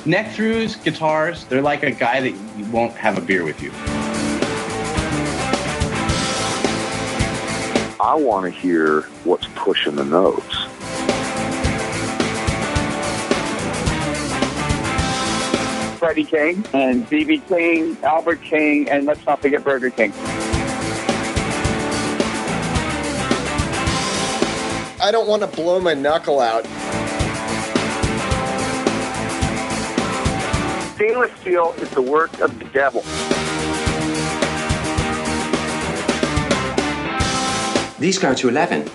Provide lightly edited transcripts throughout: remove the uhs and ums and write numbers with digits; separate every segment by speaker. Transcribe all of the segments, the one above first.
Speaker 1: Neck-throughs, guitars, they're like a guy that you won't have a beer with you.
Speaker 2: I want to hear what's pushing the notes.
Speaker 3: Freddie King and B.B. King, Albert King, and let's not forget Burger King.
Speaker 4: I don't want to blow my knuckle out.
Speaker 3: Stainless steel is the work of the devil.
Speaker 5: These go to 11.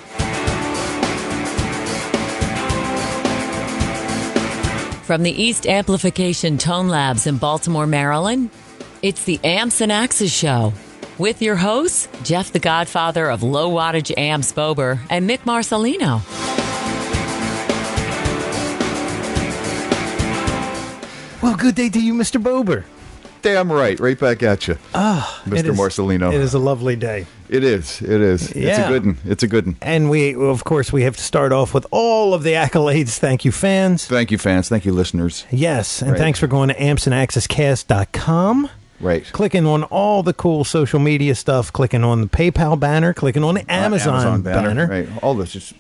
Speaker 6: From the East Amplification Tone Labs in Baltimore, Maryland, it's the Amps and Axes Show with your hosts, Jeff the Godfather of Low Wattage Amps Bober and Mick Marcelino.
Speaker 7: Well, good day to you, Mr. Bober.
Speaker 8: Damn right back at you, Mr. Marcelino.
Speaker 7: It is a lovely day.
Speaker 8: It is.
Speaker 7: Yeah.
Speaker 8: It's a good one.
Speaker 7: And we, of course, we have to start off with all of the accolades. Thank you, fans.
Speaker 8: Thank you, fans. Thank you, listeners.
Speaker 7: Yes, and
Speaker 8: Right.
Speaker 7: thanks for going to ampsandaccesscast.com.
Speaker 8: Right.
Speaker 7: Clicking on all the cool social media stuff, clicking on the PayPal banner, clicking on the Amazon banner.
Speaker 8: Right. All this just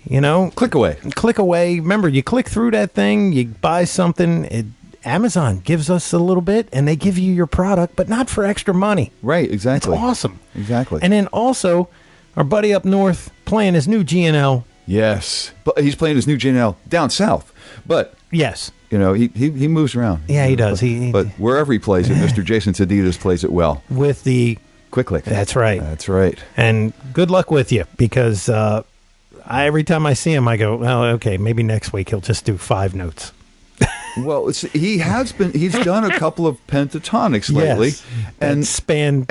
Speaker 7: click away. Remember, you click through that thing, you buy something, Amazon gives us a little bit, and they give you your product, but not for extra money.
Speaker 8: Right, exactly.
Speaker 7: It's awesome.
Speaker 8: Exactly.
Speaker 7: And then also, our buddy up north playing his new G&L.
Speaker 8: Yes. But he's playing his new G&L down south. But
Speaker 7: yes.
Speaker 8: He moves around.
Speaker 7: Yeah, he does.
Speaker 8: But wherever he plays it, Mr. Jason Sadidas plays it well.
Speaker 7: With the
Speaker 8: Quick Click.
Speaker 7: That's right.
Speaker 8: That's right.
Speaker 7: And good luck with you, because every time I see him, I go, well, okay, maybe next week he'll just do 5 notes.
Speaker 8: Well, he's done a couple of pentatonics lately,
Speaker 7: yes,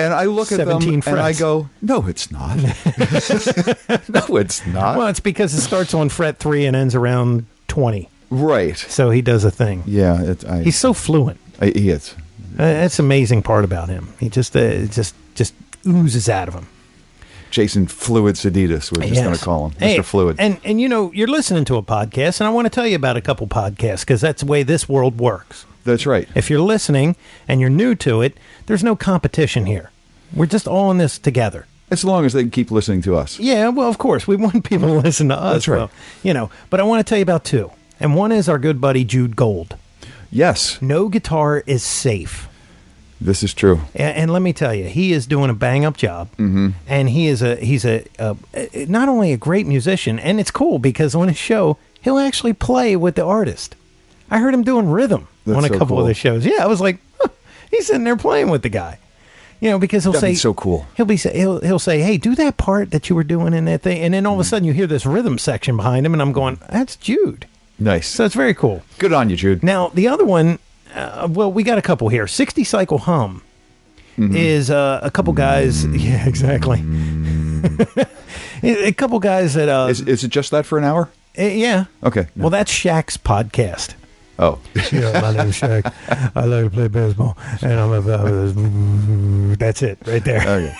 Speaker 8: and I look at them
Speaker 7: frets.
Speaker 8: and I go, no, it's not. No, it's not.
Speaker 7: Well, it's because it starts on fret 3 and ends around 20.
Speaker 8: Right.
Speaker 7: So he does a thing.
Speaker 8: Yeah,
Speaker 7: he's so fluent.
Speaker 8: He is.
Speaker 7: That's the amazing part about him. He just oozes out of him.
Speaker 8: Jason Fluid Sadidas, we're just going to call him. Mr. Fluid.
Speaker 7: And you're listening to a podcast, and I want to tell you about a couple podcasts, because that's the way this world works.
Speaker 8: That's right.
Speaker 7: If you're listening and you're new to it, there's no competition here. We're just all in this together.
Speaker 8: As long as they can keep listening to us.
Speaker 7: Yeah, well, of course. We want people to listen to us.
Speaker 8: That's right.
Speaker 7: Well, but I want to tell you about 2. And one is our good buddy Jude Gold.
Speaker 8: Yes.
Speaker 7: No guitar is safe.
Speaker 8: This is true.
Speaker 7: And let me tell you, he is doing a bang-up job. Mm-hmm. And he's not only a great musician, and it's cool because on his show, he'll actually play with the artist. I heard him doing rhythm on a couple of the shows. Yeah, I was like, he's sitting there playing with the guy. Because he'll say,
Speaker 8: so cool.
Speaker 7: He'll say, hey, do that part that you were doing in that thing. And then all of a sudden you hear this rhythm section behind him, and I'm going, that's Jude.
Speaker 8: Nice.
Speaker 7: So it's very cool.
Speaker 8: Good on you, Jude.
Speaker 7: Now, the other one, we got a couple here. 60 Cycle Hum is a couple guys. Yeah, exactly. A couple guys that...
Speaker 8: Is it just that for an hour?
Speaker 7: Yeah.
Speaker 8: Okay. No.
Speaker 7: Well, that's Shaq's podcast.
Speaker 8: Oh.
Speaker 7: Yeah, my name's Shaq. I like to play baseball. And I'm about... That's it, right there.
Speaker 8: Okay.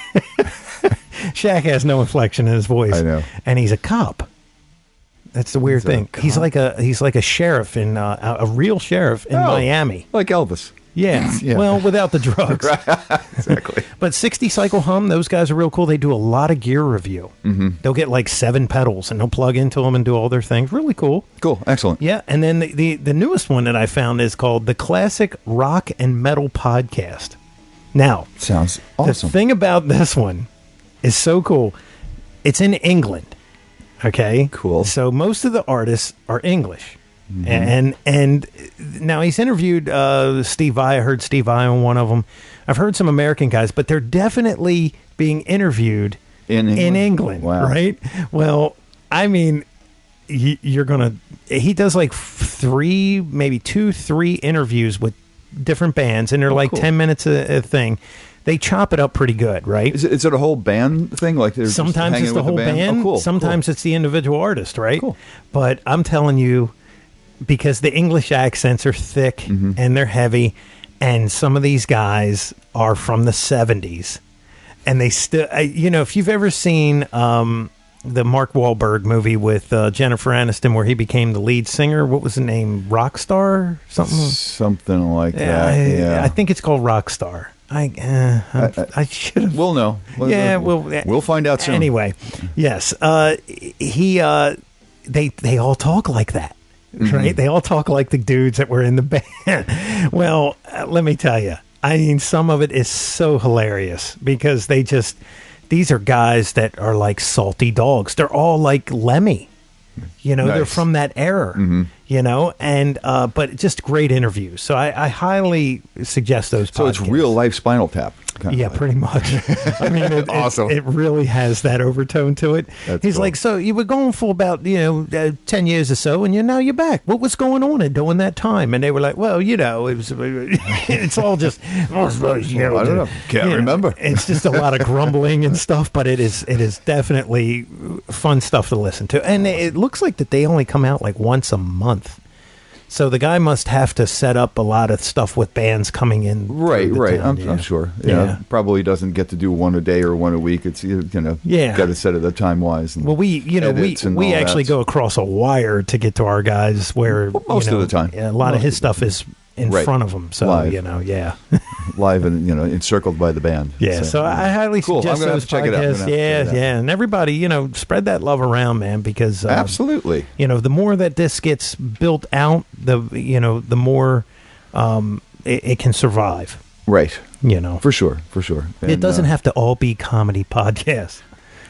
Speaker 7: Shaq has no inflection in his voice.
Speaker 8: I know.
Speaker 7: And he's a cop. That's the weird thing. He's like a sheriff in a real sheriff in Miami,
Speaker 8: like Elvis.
Speaker 7: Yeah. Well, without the drugs.
Speaker 8: Exactly.
Speaker 7: But 60 Cycle Hum, those guys are real cool. They do a lot of gear review. Mm-hmm. They'll get like 7 pedals and they'll plug into them and do all their things. Really cool.
Speaker 8: Cool. Excellent.
Speaker 7: Yeah. And then the newest one that I found is called the Classic Rock and Metal Podcast. Now,
Speaker 8: sounds awesome.
Speaker 7: The thing about this one is so cool. It's in England. Okay.
Speaker 8: Cool.
Speaker 7: So most of the artists are English. Mm-hmm. And now he's interviewed Steve Vai. I heard Steve Vai on one of them. I've heard some American guys, but they're definitely being interviewed in England.
Speaker 8: Wow.
Speaker 7: Right? Well, I mean, he does like 3, maybe 2, 3 interviews with different bands, and they're like cool. 10 minutes a thing. They chop it up pretty good, right?
Speaker 8: Is it a whole band thing? Like
Speaker 7: sometimes it's the whole band.
Speaker 8: Oh, cool.
Speaker 7: Sometimes it's the individual artist, right?
Speaker 8: Cool.
Speaker 7: But I'm telling you, because the English accents are thick and they're heavy, and some of these guys are from the 70s, and they still, if you've ever seen the Mark Wahlberg movie with Jennifer Aniston where he became the lead singer. What was the name? Rockstar?
Speaker 8: Something like that. Yeah.
Speaker 7: I think it's called Rockstar. I should have.
Speaker 8: We'll know. We'll find out soon.
Speaker 7: Anyway, yes. They all talk like that. Right? They all talk like the dudes that were in the band. Well, let me tell you. I mean, some of it is so hilarious because these are guys that are like salty dogs. They're all like Lemmy. Nice. They're from that era, and but just great interviews. So I highly suggest those podcasts.
Speaker 8: So it's real life Spinal Tap.
Speaker 7: Yeah, pretty much. I mean,
Speaker 8: awesome.
Speaker 7: It really has that overtone to it. He's cool. Like, so you were going for about 10 years or so, and now you're back. What was going on during that time? And they were like, well, it was. It's all just. I
Speaker 8: don't know. Can't remember.
Speaker 7: It's just a lot of grumbling and stuff, but it is definitely fun stuff to listen to, and it looks like that they only come out like once a month. So the guy must have to set up a lot of stuff with bands coming in.
Speaker 8: Right. I'm sure. Yeah. Probably doesn't get to do one a day or one a week. It's got to set it up time wise.
Speaker 7: Well, we actually go across a wire to get to our guys where
Speaker 8: most of the time.
Speaker 7: Yeah, a lot of his stuff is in front of him. So
Speaker 8: live.
Speaker 7: Live
Speaker 8: and encircled by the band.
Speaker 7: Yeah. So I highly suggest those
Speaker 8: check it out.
Speaker 7: Yeah, and everybody spread that love around, man, because
Speaker 8: absolutely,
Speaker 7: the more that this gets built out, the more it can survive.
Speaker 8: Right. For sure. And,
Speaker 7: it doesn't have to all be comedy podcasts.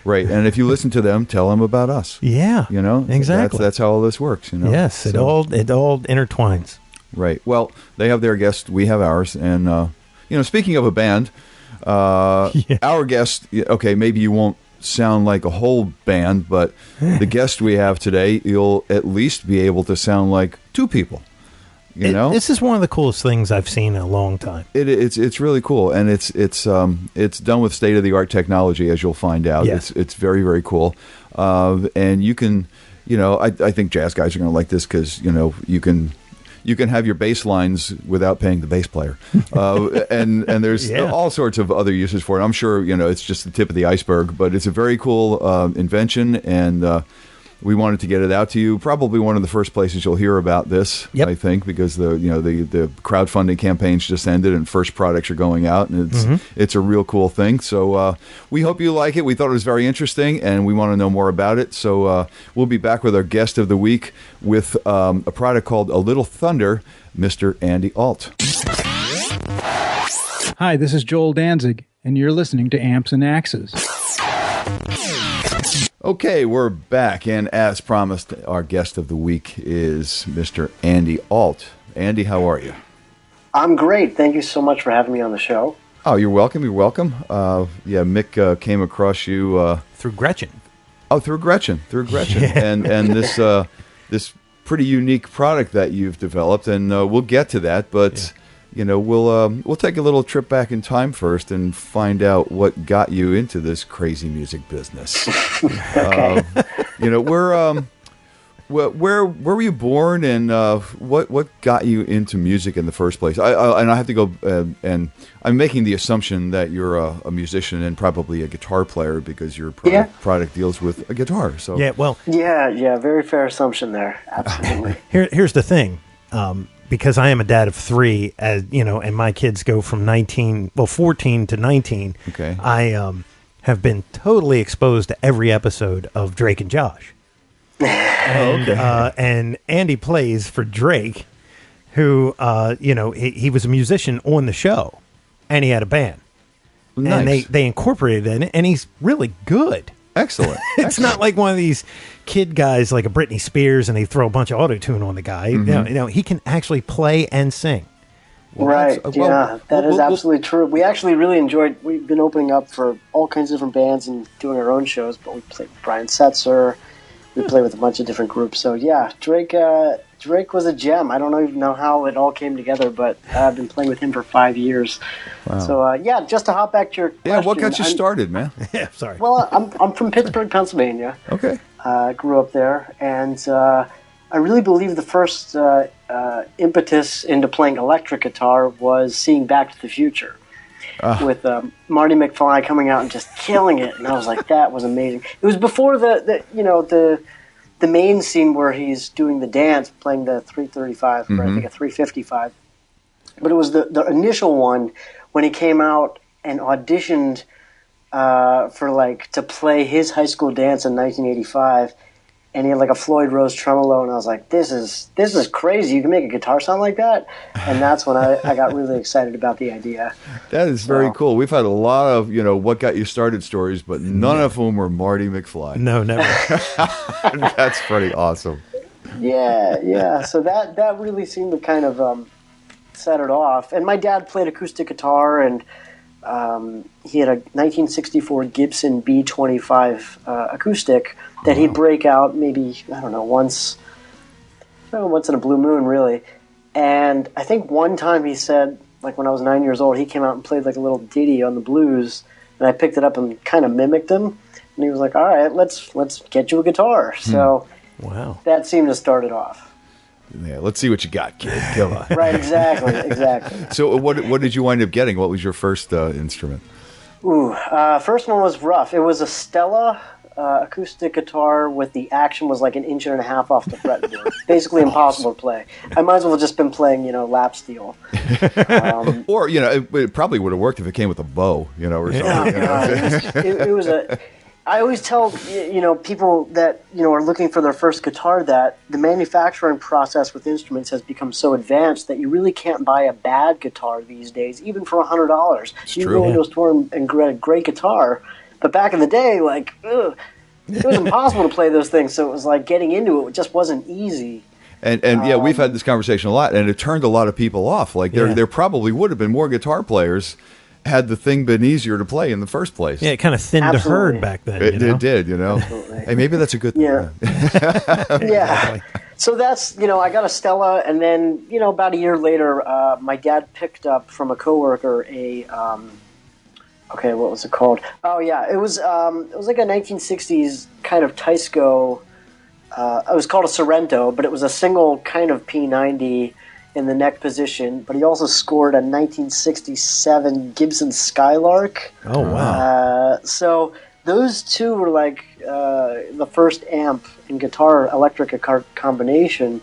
Speaker 8: Right, and if you listen to them, tell them about us.
Speaker 7: Yeah. Exactly.
Speaker 8: That's how all this works.
Speaker 7: Yes, it all intertwines.
Speaker 8: Right. Well, they have their guest, we have ours, and speaking of a band, our guest. Okay, maybe you won't sound like a whole band, but the guest we have today, you'll at least be able to sound like two people.
Speaker 7: This is one of the coolest things I've seen in a long time.
Speaker 8: It's really cool, and it's done with state of the art technology, as you'll find out.
Speaker 7: Yes.
Speaker 8: It's very, very cool, and you can, I think jazz guys are going to like this because you can have your bass lines without paying the bass player, and there's all sorts of other uses for it. I'm sure it's just the tip of the iceberg, but it's a very cool invention, and we wanted to get it out to you. Probably one of the first places you'll hear about this. Yep. I think, because the crowdfunding campaigns just ended and first products are going out, and it's a real cool thing. So we hope you like it. We thought it was very interesting, and we want to know more about it. So we'll be back with our guest of the week with a product called A Little Thunder, Mr. Andy Alt.
Speaker 9: Hi, this is Joel Danzig, and you're listening to Amps and Axes.
Speaker 8: Okay, we're back, and as promised, our guest of the week is Mr. Andy Alt. Andy, how are you?
Speaker 10: I'm great. Thank you so much for having me on the show.
Speaker 8: Oh, you're welcome. Mick came across you
Speaker 7: through Gretchen.
Speaker 8: Oh, through Gretchen, and this pretty unique product that you've developed, and we'll get to that, but. We'll take a little trip back in time first and find out what got you into this crazy music business.
Speaker 10: Okay.
Speaker 8: Where were you born, and what got you into music in the first place? I have to go, and I'm making the assumption that you're a musician and probably a guitar player because your product deals with a guitar. So
Speaker 10: very fair assumption there. Absolutely.
Speaker 7: Here's the thing. Because I am a dad of three, and my kids go from 14 to 19.
Speaker 8: Okay.
Speaker 7: I have been totally exposed to every episode of Drake and Josh. And Andy plays for Drake, who, he was a musician on the show, and he had a band.
Speaker 8: Nice.
Speaker 7: And they incorporated it in it, and he's really good.
Speaker 8: Excellent.
Speaker 7: It's not like one of these kid guys like a Britney Spears and they throw a bunch of auto-tune on the guy. He can actually play and sing.
Speaker 10: Right. That is absolutely true. We actually really enjoyed, we've been opening up for all kinds of different bands and doing our own shows, but we played with Brian Setzer. We play with a bunch of different groups. So Drake was a gem. I don't even know how it all came together, but I've been playing with him for 5 years. Wow. So just to hop back to your question.
Speaker 8: Yeah, what got you started, man?
Speaker 7: Yeah, sorry.
Speaker 10: Well, I'm from Pittsburgh, Pennsylvania.
Speaker 8: Okay.
Speaker 10: Grew up there, and I really believe the first impetus into playing electric guitar was seeing Back to the Future. with Marty McFly coming out and just killing it, and I was like, that was amazing. It was before the main scene where he's doing the dance, playing the 335 or I think a 355. But it was the initial one when he came out and auditioned to play his high school dance in 1985, and he had like a Floyd Rose tremolo, and I was like, this is crazy. You can make a guitar sound like that? And that's when I got really excited about the idea.
Speaker 8: That is very cool. We've had a lot of, what got you started stories, but none of whom were Marty McFly.
Speaker 7: No, never.
Speaker 8: That's pretty awesome.
Speaker 10: Yeah. So that really seemed to kind of set it off. And my dad played acoustic guitar, and he had a 1964 Gibson B25 acoustic that he'd break out maybe, I don't know, once in a blue moon, really. And I think one time he said, like when I was 9 years old, he came out and played like a little ditty on the blues, and I picked it up and kind of mimicked him. And he was like, all right, let's get you a guitar. So
Speaker 7: wow,
Speaker 10: that seemed to start it off.
Speaker 8: Yeah, let's see what you got, kid. Come on.
Speaker 10: Right, exactly.
Speaker 8: So what did you wind up getting? What was your first instrument?
Speaker 10: First one was rough. It was a Stella acoustic guitar with the action was like 1.5 inches off the fretboard. Basically impossible to play. I might as well have just been playing, lap steel.
Speaker 8: Or, it probably would have worked if it came with a bow, or something.
Speaker 10: It was I always tell, people that, are looking for their first guitar that the manufacturing process with instruments has become so advanced that you really can't buy a bad guitar these days, even for $100. You can go into a store and get a great guitar. But back in the day, it was impossible to play those things, so it was like getting into it just wasn't easy.
Speaker 8: And we've had this conversation a lot, and it turned a lot of people off. Like there probably would have been more guitar players had the thing been easier to play in the first place.
Speaker 7: Yeah, it kind of thinned the herd back then.
Speaker 8: It did,
Speaker 10: Absolutely.
Speaker 8: Hey, maybe that's a good thing.
Speaker 10: Yeah. Yeah. So that's, I got a Stella, and then, about a year later, my dad picked up from a coworker what was it called? Oh yeah, it was like a 1960s kind of Teisco. It was called a Sorrento, but it was a single kind of P90 in the neck position. But he also scored a 1967 Gibson Skylark.
Speaker 7: Oh wow!
Speaker 10: So those two were like the first amp and guitar electric combination.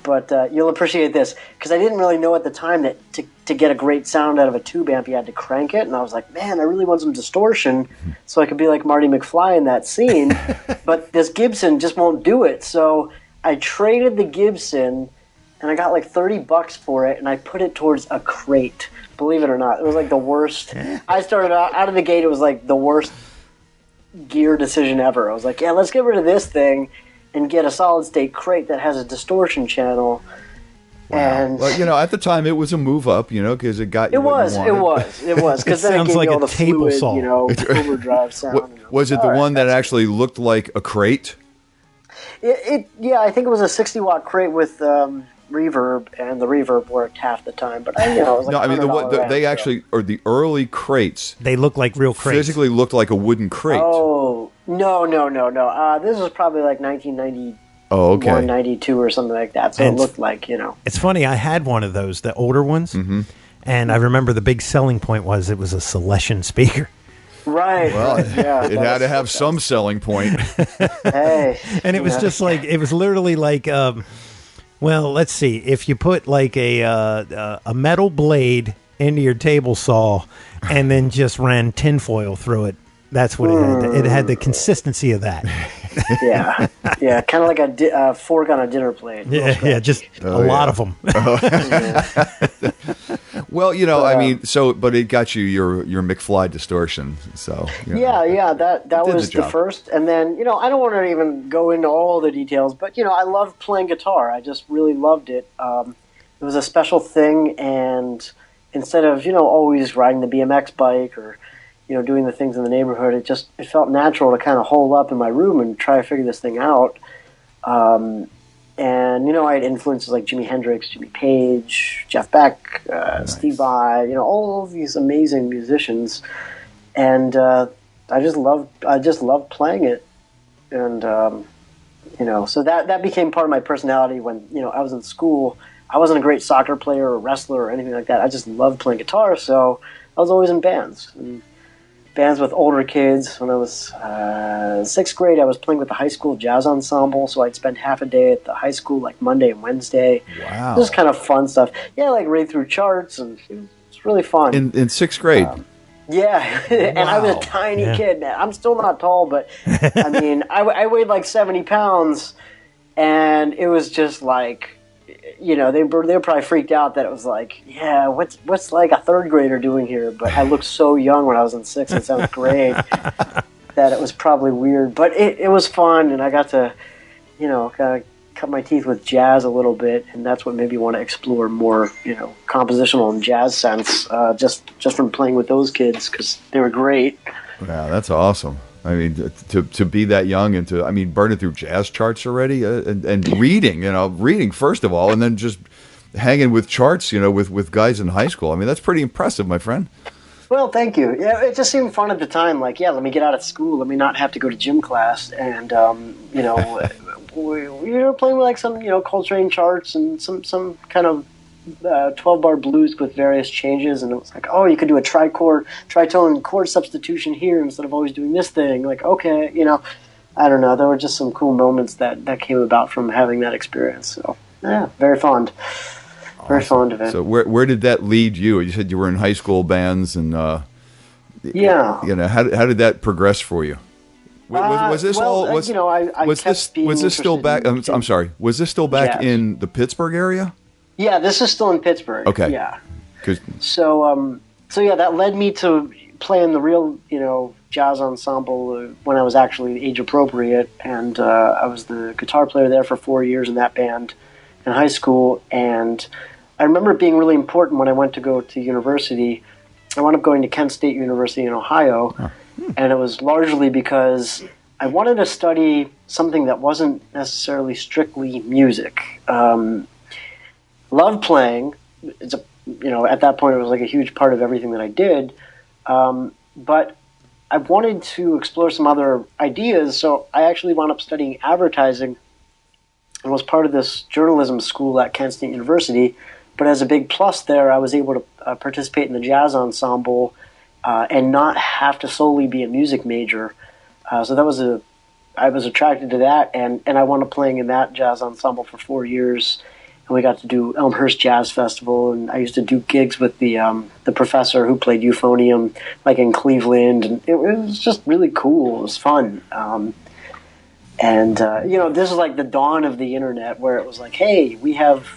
Speaker 10: But you'll appreciate this, because I didn't really know at the time that to get a great sound out of a tube amp, you had to crank it. And I was like, man, I really want some distortion so I could be like Marty McFly in that scene. But this Gibson just won't do it. So I traded the Gibson, and I got like $30 for it, and I put it towards a crate. Believe it or not, it was like the worst. I started out of the gate, it was like the worst gear decision ever. I was like, yeah, let's get rid of this thing and get a solid-state crate that has a distortion channel.
Speaker 8: Wow.
Speaker 10: And
Speaker 8: well, at the time it was a move up, because it got you.
Speaker 10: It was, because then it gave
Speaker 7: like
Speaker 10: me all
Speaker 7: a
Speaker 10: the
Speaker 7: table
Speaker 10: fluid,
Speaker 7: saw.
Speaker 10: overdrive sound.
Speaker 8: Was it the one that actually looked like a crate?
Speaker 10: Yeah, I think it was a 60-watt crate with reverb, and the reverb worked half the time. But it was like
Speaker 8: they actually, or the early crates,
Speaker 7: they look like real crates.
Speaker 8: Physically looked like a wooden crate.
Speaker 10: Oh no! This was probably like 1990.
Speaker 8: Oh, okay.
Speaker 10: 192 or something like that. So it looked like,
Speaker 7: It's funny, I had one of those, the older ones, and I remember the big selling point was it was a Celestion speaker.
Speaker 10: Right.
Speaker 8: Well,
Speaker 10: yeah,
Speaker 8: it had to have some selling point.
Speaker 10: Hey.
Speaker 7: And it was just like, it was literally like, well, let's see, if you put like a metal blade into your table saw and then just ran tinfoil through it, that's what it had. It had the consistency of that.
Speaker 10: Yeah, kind of like a fork on a dinner plate.
Speaker 7: Yeah, just a lot of them.
Speaker 8: Well, but it got you your McFly distortion. So
Speaker 10: that was the first, and then I don't want to even go into all the details, but I loved playing guitar. I just really loved it. It was a special thing, and instead of always riding the BMX bike or doing the things in the neighborhood, it felt natural to kind of hole up in my room and try to figure this thing out. And I had influences like Jimi Hendrix, Jimmy Page, Jeff Beck, Steve Vai, all of these amazing musicians, and I just loved playing it, and so that became part of my personality. When I was in school, I wasn't a great soccer player or wrestler or anything like that. I just loved playing guitar, so I was always in bands. And bands with older kids. When I was 6th grade, I was playing with the high school jazz ensemble, so I'd spend half a day at the high school, like Monday and Wednesday.
Speaker 8: Wow.
Speaker 10: Just kind of fun stuff. Yeah, like read through charts, and it's really fun.
Speaker 8: In 6th grade?
Speaker 10: Yeah, and I was a tiny kid, man. I'm still not tall, but I mean, I weighed like 70 pounds, and it was just like, you know, they were probably freaked out that it was like, yeah, what's like a 3rd grader doing here? But I looked so young when I was in 6th and 7th grade that it was probably weird. But it was fun, and I got to, you know, kind of cut my teeth with jazz a little bit, and that's what made me want to explore more, you know, compositional and jazz sense, just from playing with those kids, because they were great.
Speaker 8: Wow, that's awesome. I mean, to be that young and to, I mean, burning through jazz charts already and reading, you know, reading first of all, and then just hanging with charts, you know, with guys in high school. I mean, that's pretty impressive, my friend.
Speaker 10: Well, thank you. Yeah, it just seemed fun at the time. Like, yeah, let me get out of school. Let me not have to go to gym class. And, you know, we were playing with like some, you know, Coltrane charts and some kind of 12-bar blues with various changes, and it was like, oh, you could do a tritone chord substitution here instead of always doing this thing. Like, okay, you know, I don't know. There were just some cool moments that came about from having that experience. So, yeah, very fond. Very fond of it.
Speaker 8: So where did that lead you? You said you were in high school bands, and
Speaker 10: yeah,
Speaker 8: you know, how did that progress for you? Was this all?
Speaker 10: You know, I
Speaker 8: was this still back? I'm sorry. Was this still back in the Pittsburgh area?
Speaker 10: Yeah, this is still in Pittsburgh.
Speaker 8: Okay.
Speaker 10: Yeah. So yeah, that led me to play in the real, you know, jazz ensemble when I was actually age appropriate, and I was the guitar player there for 4 years in that band in high school. And I remember it being really important when I went to go to university. I wound up going to Kent State University in Ohio, and it was largely because I wanted to study something that wasn't necessarily strictly music. Loved playing. It's you know, at that point it was like a huge part of everything that I did. But I wanted to explore some other ideas, so I actually wound up studying advertising and was part of this journalism school at Kent State University. But as a big plus there, I was able to participate in the jazz ensemble and not have to solely be a music major. So that was I was attracted to that, and I wound up playing in that jazz ensemble for 4 years. And we got to do Elmhurst Jazz Festival, and I used to do gigs with the professor who played euphonium, like in Cleveland, and it was just really cool. It was fun. You know, this is like the dawn of the internet, where it was like, hey, we have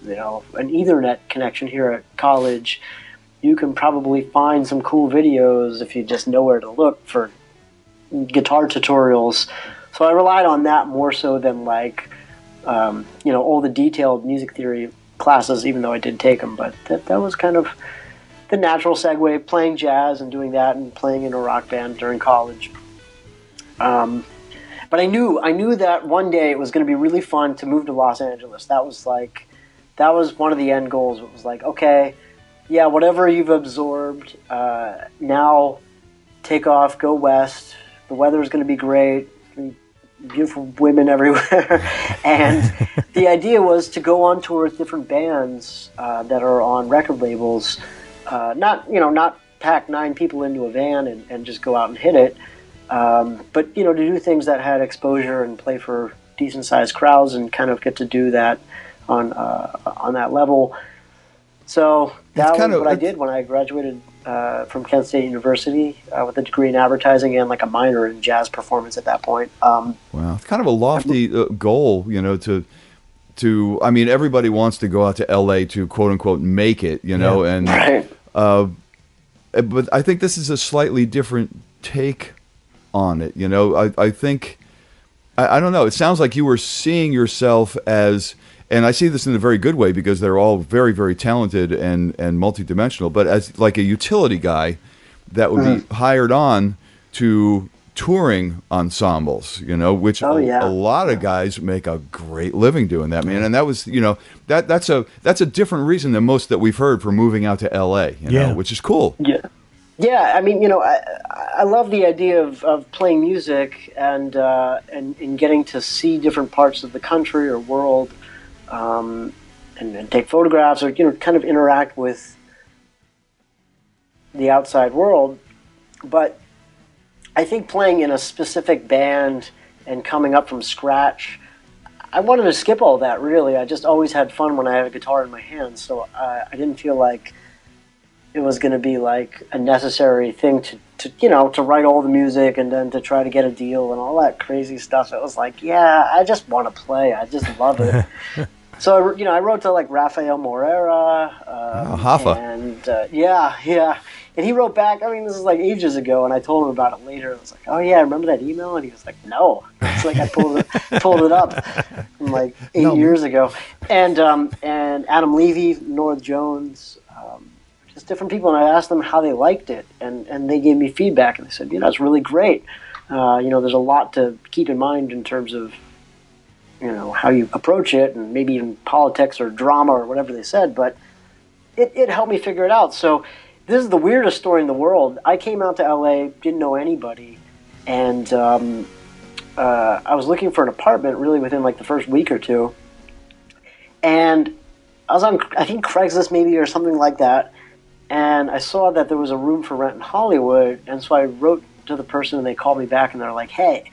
Speaker 10: you know, an Ethernet connection here at college. You can probably find some cool videos if you just know where to look for guitar tutorials. So I relied on that more so than like, you know, all the detailed music theory classes, even though I did take them. But that was kind of the natural segue, playing jazz and doing that and playing in a rock band during college. But I knew that one day it was going to be really fun to move to Los Angeles. That was one of the end goals. It was like, okay, yeah, whatever you've absorbed, now take off, go west. The weather is going to be great. Beautiful women everywhere. And the idea was to go on tour with different bands that are on record labels. Not pack 9 people into a van and just go out and hit it. But, you know, to do things that had exposure and play for decent-sized crowds and kind of get to do that on that level. So that was what I did when I graduated from Kent State University with a degree in advertising and like a minor in jazz performance at that point.
Speaker 8: Wow, it's kind of a lofty goal, you know, to I mean, everybody wants to go out to LA to quote unquote make it, you know, and
Speaker 10: right.
Speaker 8: But I think this is a slightly different take on it, you know. I think I don't know. It sounds like you were seeing yourself as, and I see this in a very good way because they're all very, very talented and multidimensional, but as like a utility guy that would be hired on to touring ensembles, you know, which a lot of guys make a great living doing that, man. And that was, you know, that's a different reason than most that we've heard for moving out to LA, you know, which is cool.
Speaker 10: Yeah. Yeah, I mean, you know, I love the idea of playing music and getting to see different parts of the country or world, and take photographs or, you know, kind of interact with the outside world. But I think playing in a specific band and coming up from scratch, I wanted to skip all that, really. I just always had fun when I had a guitar in my hands, so I didn't feel like it was going to be like a necessary thing to write all the music and then to try to get a deal and all that crazy stuff. It was like, yeah, I just want to play. I just love it. So, I wrote to like Rafael Moreira.
Speaker 8: Hoffa.
Speaker 10: And yeah. And he wrote back, I mean, this is like ages ago, and I told him about it later. I was like, oh yeah, remember that email? And he was like, no. It's like I pulled it up from like 8 years ago. And Adam Levy, North Jones, just different people, and I asked them how they liked it, and they gave me feedback, and they said, it's really great. There's a lot to keep in mind in terms of, how you approach it, and maybe even politics or drama or whatever they said, but it helped me figure it out. So this is the weirdest story in the world. I came out to LA, didn't know anybody, and I was looking for an apartment really within like the first week or two, and I was on, I think, Craigslist maybe or something like that, and I saw that there was a room for rent in Hollywood, and so I wrote to the person, and they called me back, and they're like, hey,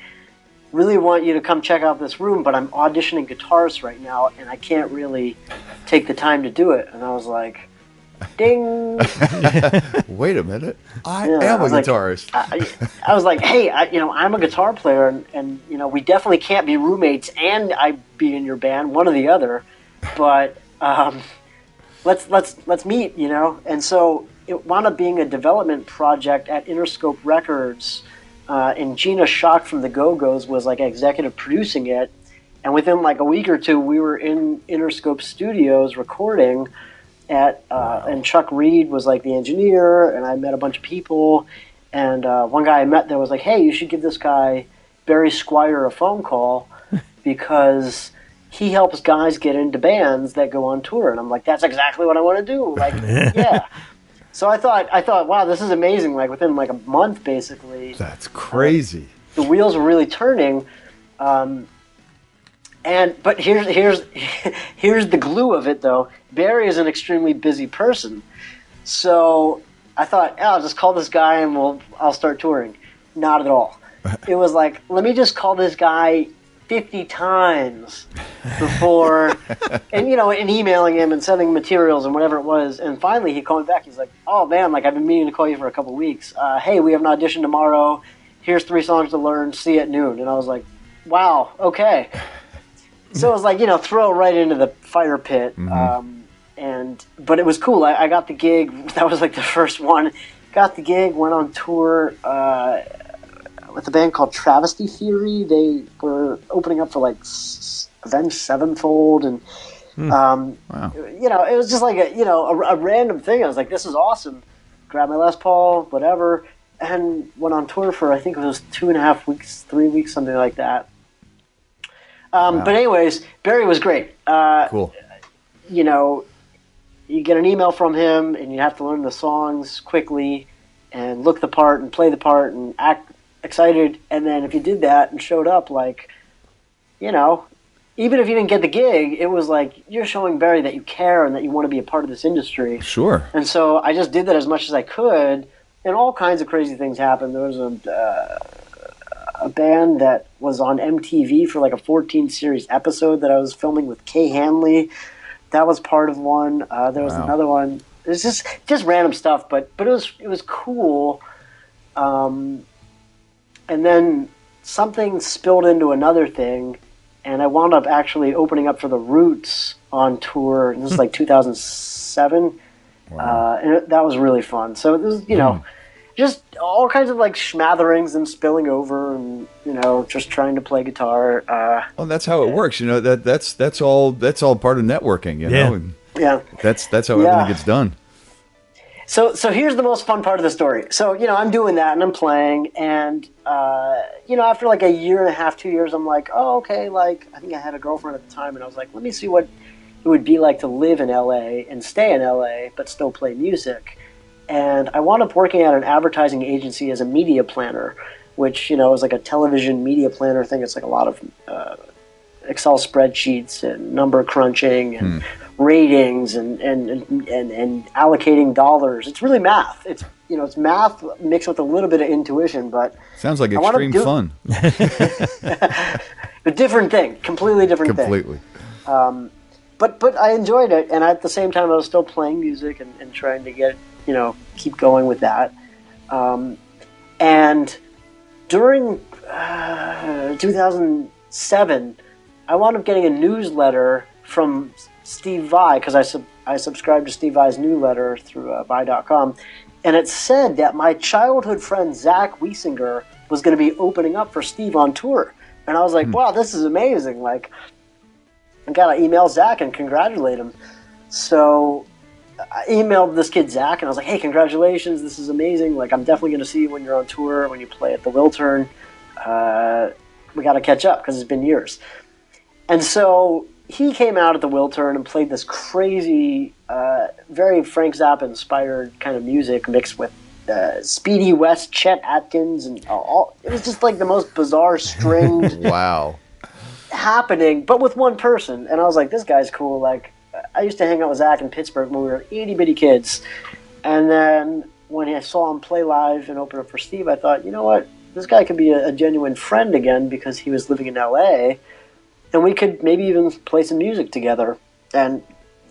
Speaker 10: really want you to come check out this room, but I'm auditioning guitarists right now, and I can't really take the time to do it. And I was like, ding.
Speaker 8: Wait a minute. I am a guitarist.
Speaker 10: I was like, hey, I'm a guitar player, and we definitely can't be roommates and I be in your band, one or the other, but let's meet, And so it wound up being a development project at Interscope Records, and Gina Schock from the Go-Go's was like executive producing it, and within like a week or two we were in Interscope Studios recording at and Chuck Reed was like the engineer, and I met a bunch of people, and one guy I met there was like, hey, you should give this guy Barry Squire a phone call because he helps guys get into bands that go on tour. And I'm like, that's exactly what I want to do. Like, yeah. So I thought, wow, this is amazing. Like within like a month, basically.
Speaker 8: That's crazy.
Speaker 10: The wheels were really turning. But here's the glue of it, though. Barry is an extremely busy person. So I thought, I'll just call this guy and I'll start touring. Not at all. It was like, let me just call this guy 50 times before, and emailing him and sending materials and whatever it was. And finally he called me back. He's like, oh man, like I've been meaning to call you for a couple weeks. Hey, we have an audition tomorrow. Here's 3 songs to learn. See you at noon. And I was like, wow, okay. So it was like, throw right into the fire pit.
Speaker 8: Mm-hmm.
Speaker 10: But it was cool. I got the gig. That was like the first one. Got the gig, went on tour with a band called Travesty Theory. They were opening up for like Avenged Sevenfold, and
Speaker 8: wow.
Speaker 10: It was just like a random thing. I was like, this is awesome. Grabbed my Les Paul, whatever, and went on tour for I think it was 2.5 weeks, 3 weeks, something like that.
Speaker 8: Wow.
Speaker 10: But anyways, Barry was great.
Speaker 8: Cool.
Speaker 10: You get an email from him, and you have to learn the songs quickly, and look the part, and play the part, and act excited. And then if you did that and showed up, like, even if you didn't get the gig, it was like you're showing Barry that you care and that you want to be a part of this industry.
Speaker 8: Sure.
Speaker 10: And so I just did that as much as I could, and all kinds of crazy things happened. There was a band that was on MTV for like a 14-series episode that I was filming with Kay Hanley. That was part of one. There was another one. It was just random stuff, but it was cool. And then something spilled into another thing, and I wound up actually opening up for the Roots on tour. This is like 2007.
Speaker 8: Wow.
Speaker 10: And that was really fun. So it was, just all kinds of like smatterings and spilling over, and just trying to play guitar.
Speaker 8: Well, that's how it works. That's all part of networking. You know.
Speaker 10: Yeah.
Speaker 8: That's how everything gets done.
Speaker 10: So here's the most fun part of the story. So I'm doing that and I'm playing, and after like a year and a half, 2 years, I'm like, oh, okay. Like I think I had a girlfriend at the time, and I was like, let me see what it would be like to live in LA and stay in LA but still play music. And I wound up working at an advertising agency as a media planner, which, is like a television media planner thing. It's like a lot of Excel spreadsheets and number crunching and ratings and allocating dollars. It's really math. It's it's math mixed with a little bit of intuition, but
Speaker 8: sounds like extreme fun.
Speaker 10: A different thing, completely different thing.
Speaker 8: Completely.
Speaker 10: But I enjoyed it, and at the same time, I was still playing music and trying to keep going with that. And during 2007, I wound up getting a newsletter from Steve Vai, because I subscribed to Steve Vai's newsletter through Vai.com, and it said that my childhood friend Zach Wiesinger was going to be opening up for Steve on tour. And I was like, wow, this is amazing. Like, I got to email Zach and congratulate him. So I emailed this kid Zach, and I was like, hey, congratulations, this is amazing. Like, I'm definitely going to see you when you're on tour, when you play at the Wiltern. We got to catch up because it's been years. And so he came out at the Wiltern and played this crazy, very Frank Zappa-inspired kind of music mixed with Speedy West, Chet Atkins, and all. It was just like the most bizarre stringed
Speaker 8: wow
Speaker 10: happening, but with one person. And I was like, this guy's cool. Like, I used to hang out with Zach in Pittsburgh when we were itty-bitty kids. And then when I saw him play live and open up for Steve, I thought, you know what? This guy could be a genuine friend again, because he was living in L.A., and we could maybe even play some music together. And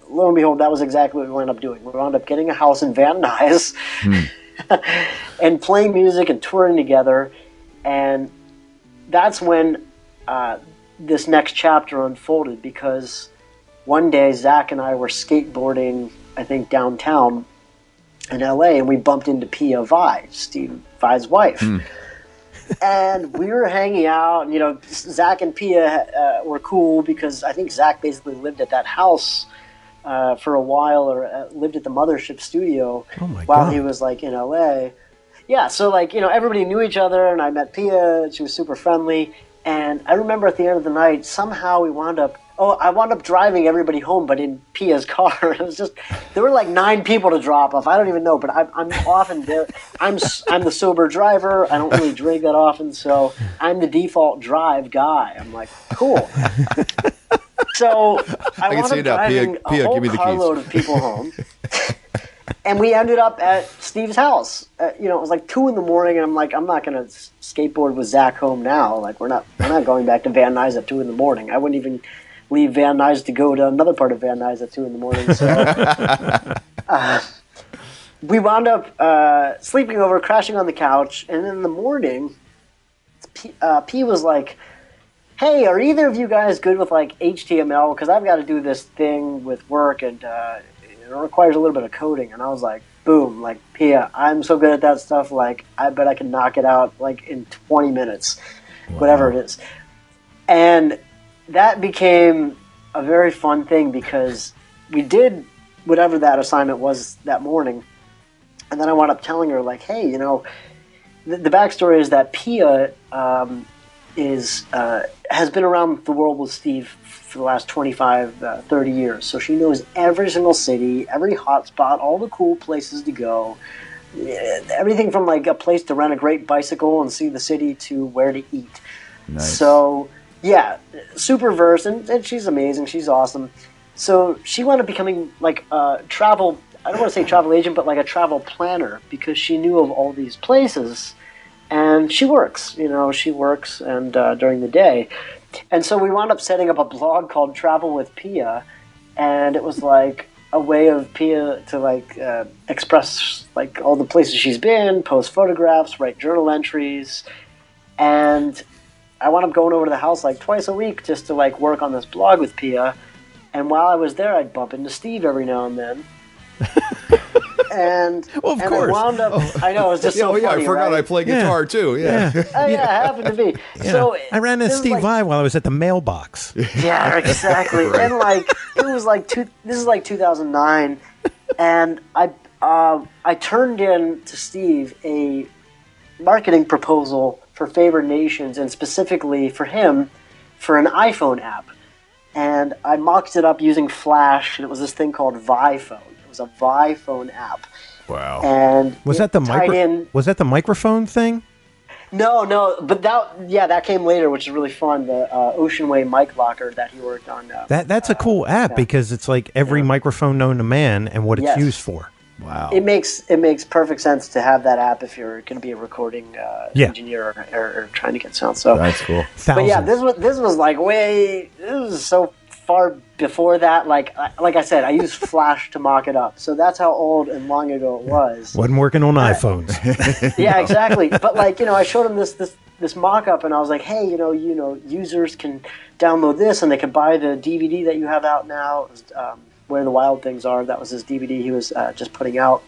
Speaker 10: lo and behold, that was exactly what we wound up doing. We wound up getting a house in Van Nuys and playing music and touring together. And that's when this next chapter unfolded, because one day Zach and I were skateboarding, I think, downtown in L.A., and we bumped into Pia Vai, Steve Vai's wife. And we were hanging out, and, Zach and Pia were cool, because I think Zach basically lived at that house for a while, or lived at the Mothership studio while he was, like, in L.A. Yeah, so, like, everybody knew each other, and I met Pia. She was super friendly. And I remember at the end of the night, somehow I wound up driving everybody home, but in Pia's car. It was just, there were like 9 people to drop off. I don't even know, but I'm often there. I'm the sober driver. I don't really drink that often, so I'm the default drive guy. I'm like, cool. So I wound up driving a whole carload of people home. And we ended up at Steve's house. It was like 2 a.m, and I'm like, I'm not going to skateboard with Zach home now. Like, we're not going back to Van Nuys at 2 a.m. I wouldn't even leave Van Nuys to go to another part of Van Nuys at 2 a.m. So we wound up sleeping over, crashing on the couch, and in the morning, P was like, hey, are either of you guys good with like HTML? Because I've got to do this thing with work, and it requires a little bit of coding. And I was like, boom, like, Pia, I'm so good at that stuff, like, I bet I can knock it out like in 20 minutes, whatever it is. And that became a very fun thing, because we did whatever that assignment was that morning. And then I wound up telling her, like, hey, the backstory is that Pia has been around the world with Steve for the last 25, 30 years. So she knows every single city, every hotspot, all the cool places to go, everything from like a place to rent a great bicycle and see the city to where to eat.
Speaker 8: Nice.
Speaker 10: So, yeah, super versed, and she's amazing. She's awesome. So she wound up becoming like a travel, I don't want to say travel agent, but like a travel planner, because she knew of all these places. And she works, and during the day. And so we wound up setting up a blog called Travel with Pia, and it was like a way of Pia to like express like all the places she's been, post photographs, write journal entries. And I wound up going over to the house like twice a week just to like work on this blog with Pia. And while I was there, I'd bump into Steve every now and then. And,
Speaker 7: well, of course.
Speaker 10: I wound up, I know, it was just so funny,
Speaker 8: I forgot,
Speaker 10: right?
Speaker 8: I play guitar too, yeah.
Speaker 10: Oh, yeah, it happened to be.
Speaker 7: Yeah.
Speaker 10: So
Speaker 7: I ran into Steve Vai while I was at the mailbox.
Speaker 10: Yeah, exactly. Right. And like, it was like, this is like 2009, and I turned in to Steve a marketing proposal for Favored Nations, and specifically for him, for an iPhone app. And I mocked it up using Flash, and it was this thing called ViPhone. It was a ViPhone app.
Speaker 8: Wow.
Speaker 10: And
Speaker 7: was that the microphone thing?
Speaker 10: No, but that came later, which is really fun. The Ocean Way mic locker that he worked on.
Speaker 7: That's a cool app because it's like every microphone known to man and what it's used for.
Speaker 8: Wow.
Speaker 10: It makes perfect sense to have that app if you're going to be a recording engineer or trying to get sound. So
Speaker 8: that's cool.
Speaker 10: But yeah, this was like this was so far before that. Like I said, I used Flash to mock it up, so that's how old and long ago it was.
Speaker 7: Wasn't working on iPhones.
Speaker 10: Yeah, exactly. But I showed him this mock-up, and I was like, hey, users can download this, and they can buy the DVD that you have out now. It was, Where the Wild Things Are. That was his DVD he was just putting out.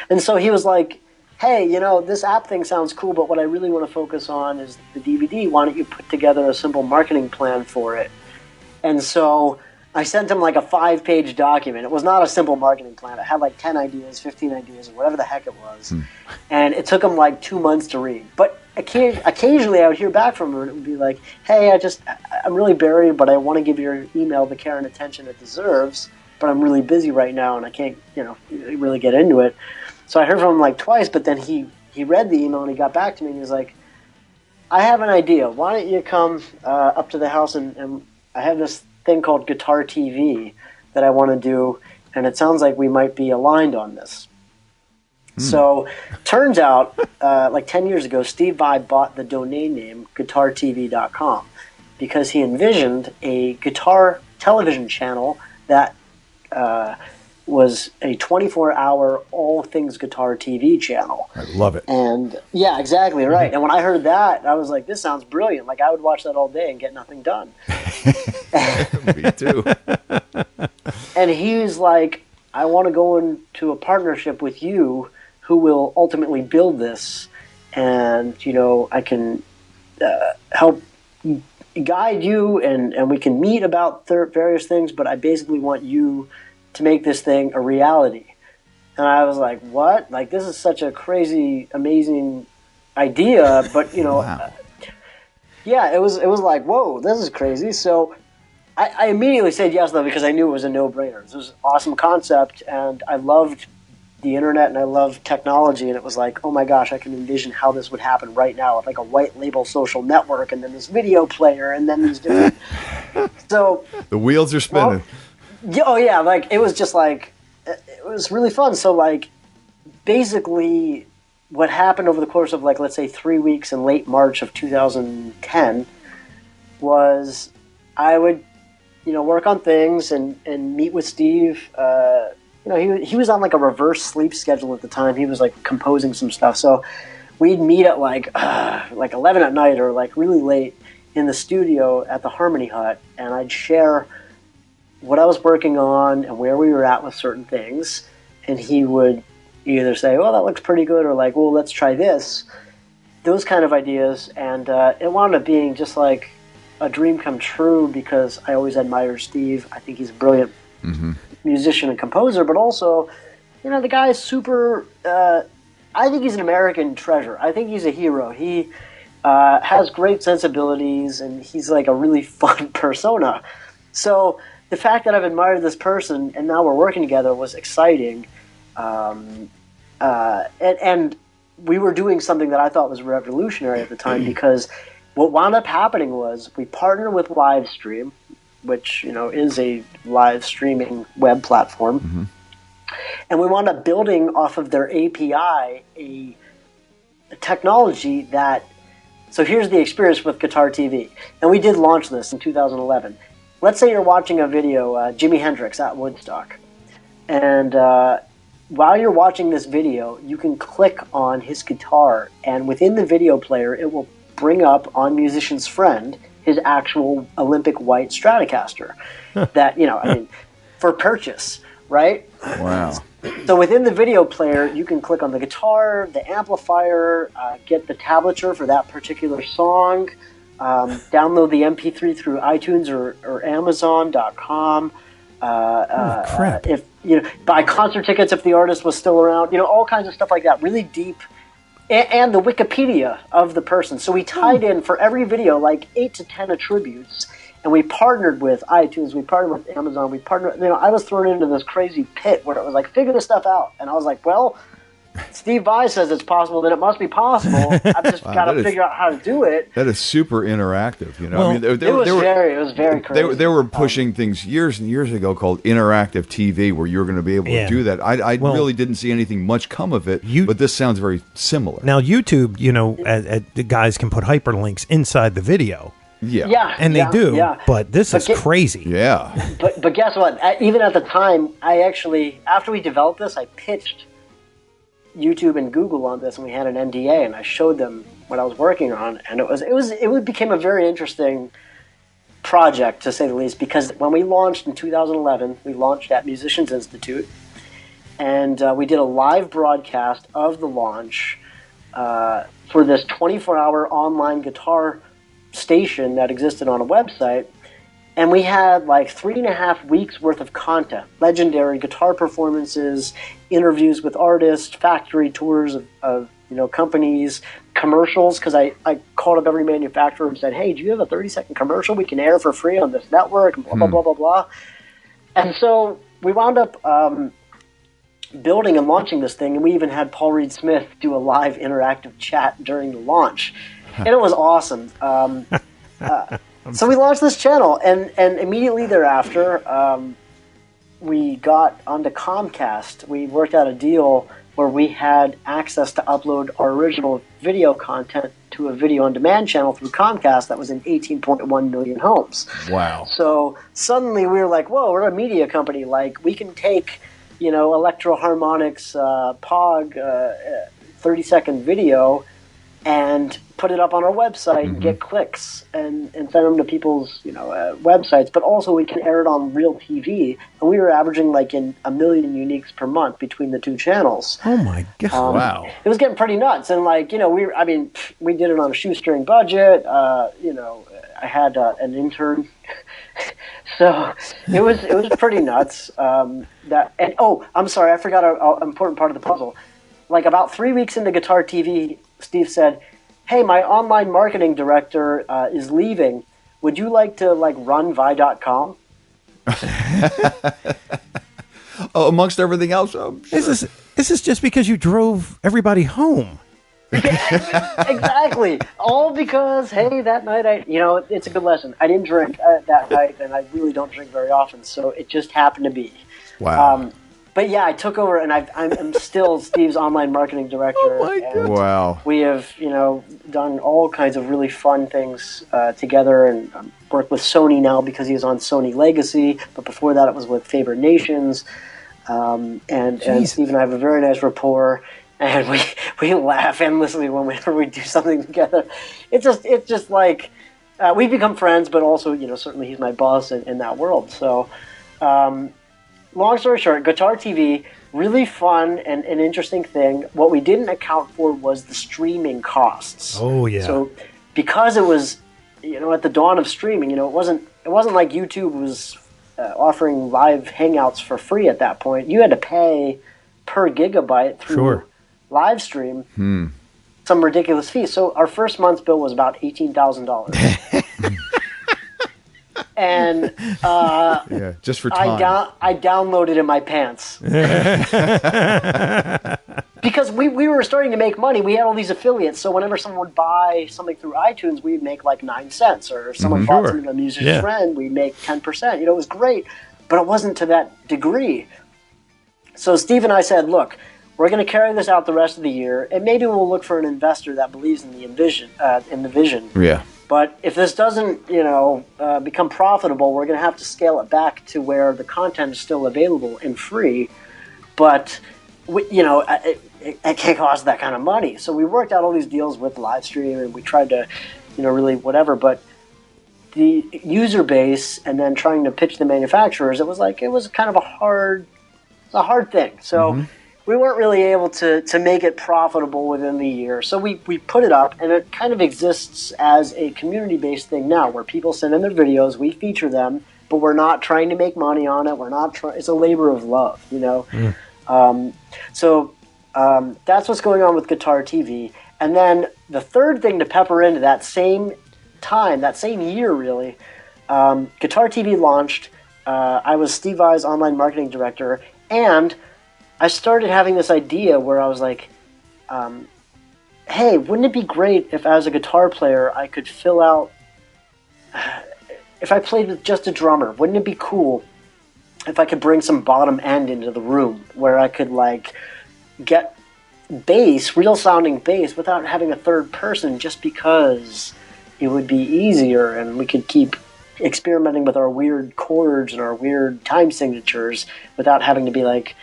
Speaker 10: And so he was like, hey, this app thing sounds cool, but what I really want to focus on is the DVD. Why don't you put together a simple marketing plan for it? And so I sent him like a 5-page document. It was not a simple marketing plan. It had like 10 ideas, 15 ideas, or whatever the heck it was. And it took him like 2 months to read. But occasionally I would hear back from him, and it would be like, hey, I'm really buried, but I want to give your email the care and attention it deserves, but I'm really busy right now, and I can't, really get into it. So I heard from him like twice, but then he read the email, and he got back to me, and he was like, I have an idea. Why don't you come up to the house, and I have this thing called Guitar TV that I want to do, and it sounds like we might be aligned on this. So, turns out, like 10 years ago, Steve Vai bought the domain name guitartv.com because he envisioned a guitar television channel that was a 24-hour all things guitar TV channel.
Speaker 8: I love it.
Speaker 10: And yeah, exactly right. And when I heard that, I was like, this sounds brilliant. Like, I would watch that all day and get nothing done.
Speaker 8: Me too.
Speaker 10: And he was like, I want to go into a partnership with you who will ultimately build this, and I can help guide you, and we can meet about various things, but I basically want you to make this thing a reality. And I was like, what? Like, this is such a crazy, amazing idea, but
Speaker 8: wow.
Speaker 10: Yeah, it was like, whoa, this is crazy. So I immediately said yes, though, because I knew it was a no-brainer. This was an awesome concept, and I loved the internet, and I loved technology, and it was like, oh my gosh, I can envision how this would happen right now with like a white label social network, and then this video player, and then these different... So
Speaker 8: the wheels are spinning.
Speaker 10: Oh yeah, like it was just like, it was really fun. So like, basically what happened over the course of like, let's say 3 weeks in late March of 2010 was I would, work on things and meet with Steve. He was on like a reverse sleep schedule at the time. He was like composing some stuff. So we'd meet at like 11 at night or like really late in the studio at the Harmony Hut, and I'd share what I was working on and where we were at with certain things. And he would either say, oh, that looks pretty good, or like, well, let's try this. Those kind of ideas. And it wound up being just like a dream come true because I always admire Steve. I think he's a brilliant musician and composer, but also, the guy is super, I think he's an American treasure. I think he's a hero. He has great sensibilities, and he's like a really fun persona. So the fact that I've admired this person and now we're working together was exciting. And we were doing something that I thought was revolutionary at the time, because what wound up happening was we partnered with Livestream, which is a live streaming web platform, and we wound up building off of their API a technology that. So here's the experience with Guitar TV, and we did launch this in 2011. Let's say you're watching a video, Jimi Hendrix at Woodstock, and while you're watching this video, you can click on his guitar, and within the video player, it will bring up on Musician's Friend his actual Olympic white Stratocaster that, for purchase, right?
Speaker 8: Wow.
Speaker 10: So within the video player, you can click on the guitar, the amplifier, get the tablature for that particular song, download the MP3 through iTunes or Amazon.com.
Speaker 7: Crap.
Speaker 10: If buy concert tickets if the artist was still around, all kinds of stuff like that, really deep, and the Wikipedia of the person. So we tied in for every video like 8 to 10 attributes, and we partnered with iTunes, we partnered with Amazon, we partnered. I was thrown into this crazy pit where it was like, figure this stuff out, and I was like, well, Steve Vai says it's possible, then it must be possible. I've just got to figure out how to do it.
Speaker 8: That is super interactive. You know,
Speaker 10: Well, it was very crazy.
Speaker 8: They were pushing things years and years ago called interactive TV, where you were going to be able to do that. I really didn't see anything much come of it, but this sounds very similar.
Speaker 7: Now, YouTube, the guys can put hyperlinks inside the video.
Speaker 8: Yeah.
Speaker 7: And they do, but this is crazy.
Speaker 8: Yeah.
Speaker 10: But guess what? Even at the time, after we developed this, I pitched YouTube and Google on this, and we had an NDA, and I showed them what I was working on, and it became a very interesting project, to say the least, because when we launched in 2011, we launched at Musicians Institute, and we did a live broadcast of the launch for this 24-hour online guitar station that existed on a website, and we had like 3.5 weeks worth of content, legendary guitar performances, interviews with artists, factory tours of companies, commercials, because I called up every manufacturer and said, hey, do you have a 30-second commercial we can air for free on this network, and blah, blah, blah, blah, blah. And so we wound up building and launching this thing, and we even had Paul Reed Smith do a live interactive chat during the launch. And it was awesome. So we launched this channel, and immediately thereafter, we got onto Comcast. We worked out a deal where we had access to upload our original video content to a video-on-demand channel through Comcast that was in 18.1 million homes.
Speaker 8: Wow.
Speaker 10: So suddenly we were like, whoa, we're a media company. Like, we can take, Electro Harmonix, POG, 30-second video and put it up on our website and get clicks and send them to people's websites, but also we can air it on real TV, and we were averaging like in 1 million uniques per month between the two channels.
Speaker 7: Oh my god!
Speaker 8: Wow,
Speaker 10: it was getting pretty nuts, and we did it on a shoestring budget. I had an intern, so it was pretty nuts. I'm sorry, I forgot an important part of the puzzle. Like about 3 weeks into Guitar TV, Steve said, hey, my online marketing director is leaving. Would you like to run Vi.com?
Speaker 8: Amongst everything else, sure.
Speaker 7: Is this just because you drove everybody home?
Speaker 10: Exactly. All because, hey, that night it's a good lesson. I didn't drink that night, and I really don't drink very often, so it just happened to be.
Speaker 8: Wow.
Speaker 10: But yeah, I took over, and I'm still Steve's online marketing director.
Speaker 8: Oh my God! Wow.
Speaker 10: We have, done all kinds of really fun things together, and worked with Sony now because he was on Sony Legacy. But before that, it was with Favorite Nations, and Steve and I have a very nice rapport, and we laugh endlessly whenever we do something together. It's just like we've become friends, but also certainly he's my boss in that world. So. Long story short, Guitar TV, really fun and an interesting thing. What we didn't account for was the streaming costs.
Speaker 7: Oh yeah.
Speaker 10: So because it was, at the dawn of streaming, it wasn't like YouTube was offering live hangouts for free at that point. You had to pay per gigabyte through live stream some ridiculous fee. So our first month's bill was about $18,000. And
Speaker 8: just for time.
Speaker 10: I downloaded in my pants because we were starting to make money. We had all these affiliates, so whenever someone would buy something through iTunes, we'd make like 9 cents, or if someone bought something from a musician's friend, we'd make 10%. It was great, but it wasn't to that degree. So Steve and I said, look, we're going to carry this out the rest of the year, and maybe we'll look for an investor that believes in the vision.
Speaker 8: Yeah.
Speaker 10: But if this doesn't, become profitable, we're going to have to scale it back to where the content is still available and free. But, it can't cost that kind of money. So we worked out all these deals with live stream, and we tried to, really whatever. But the user base, and then trying to pitch the manufacturers, it was kind of a hard thing. So. We weren't really able to make it profitable within the year. So we put it up, and it kind of exists as a community-based thing now, where people send in their videos, we feature them, but we're not trying to make money on it. It's a labor of love, So that's what's going on with Guitar TV. And then the third thing to pepper into that same time, that same year really, Guitar TV launched. I was Steve Vai's online marketing director, and I started having this idea where I was like, hey, wouldn't it be great if as a guitar player I could fill out, if I played with just a drummer, wouldn't it be cool if I could bring some bottom end into the room where I could like get bass, real sounding bass, without having a third person, just because it would be easier and we could keep experimenting with our weird chords and our weird time signatures without having to be like,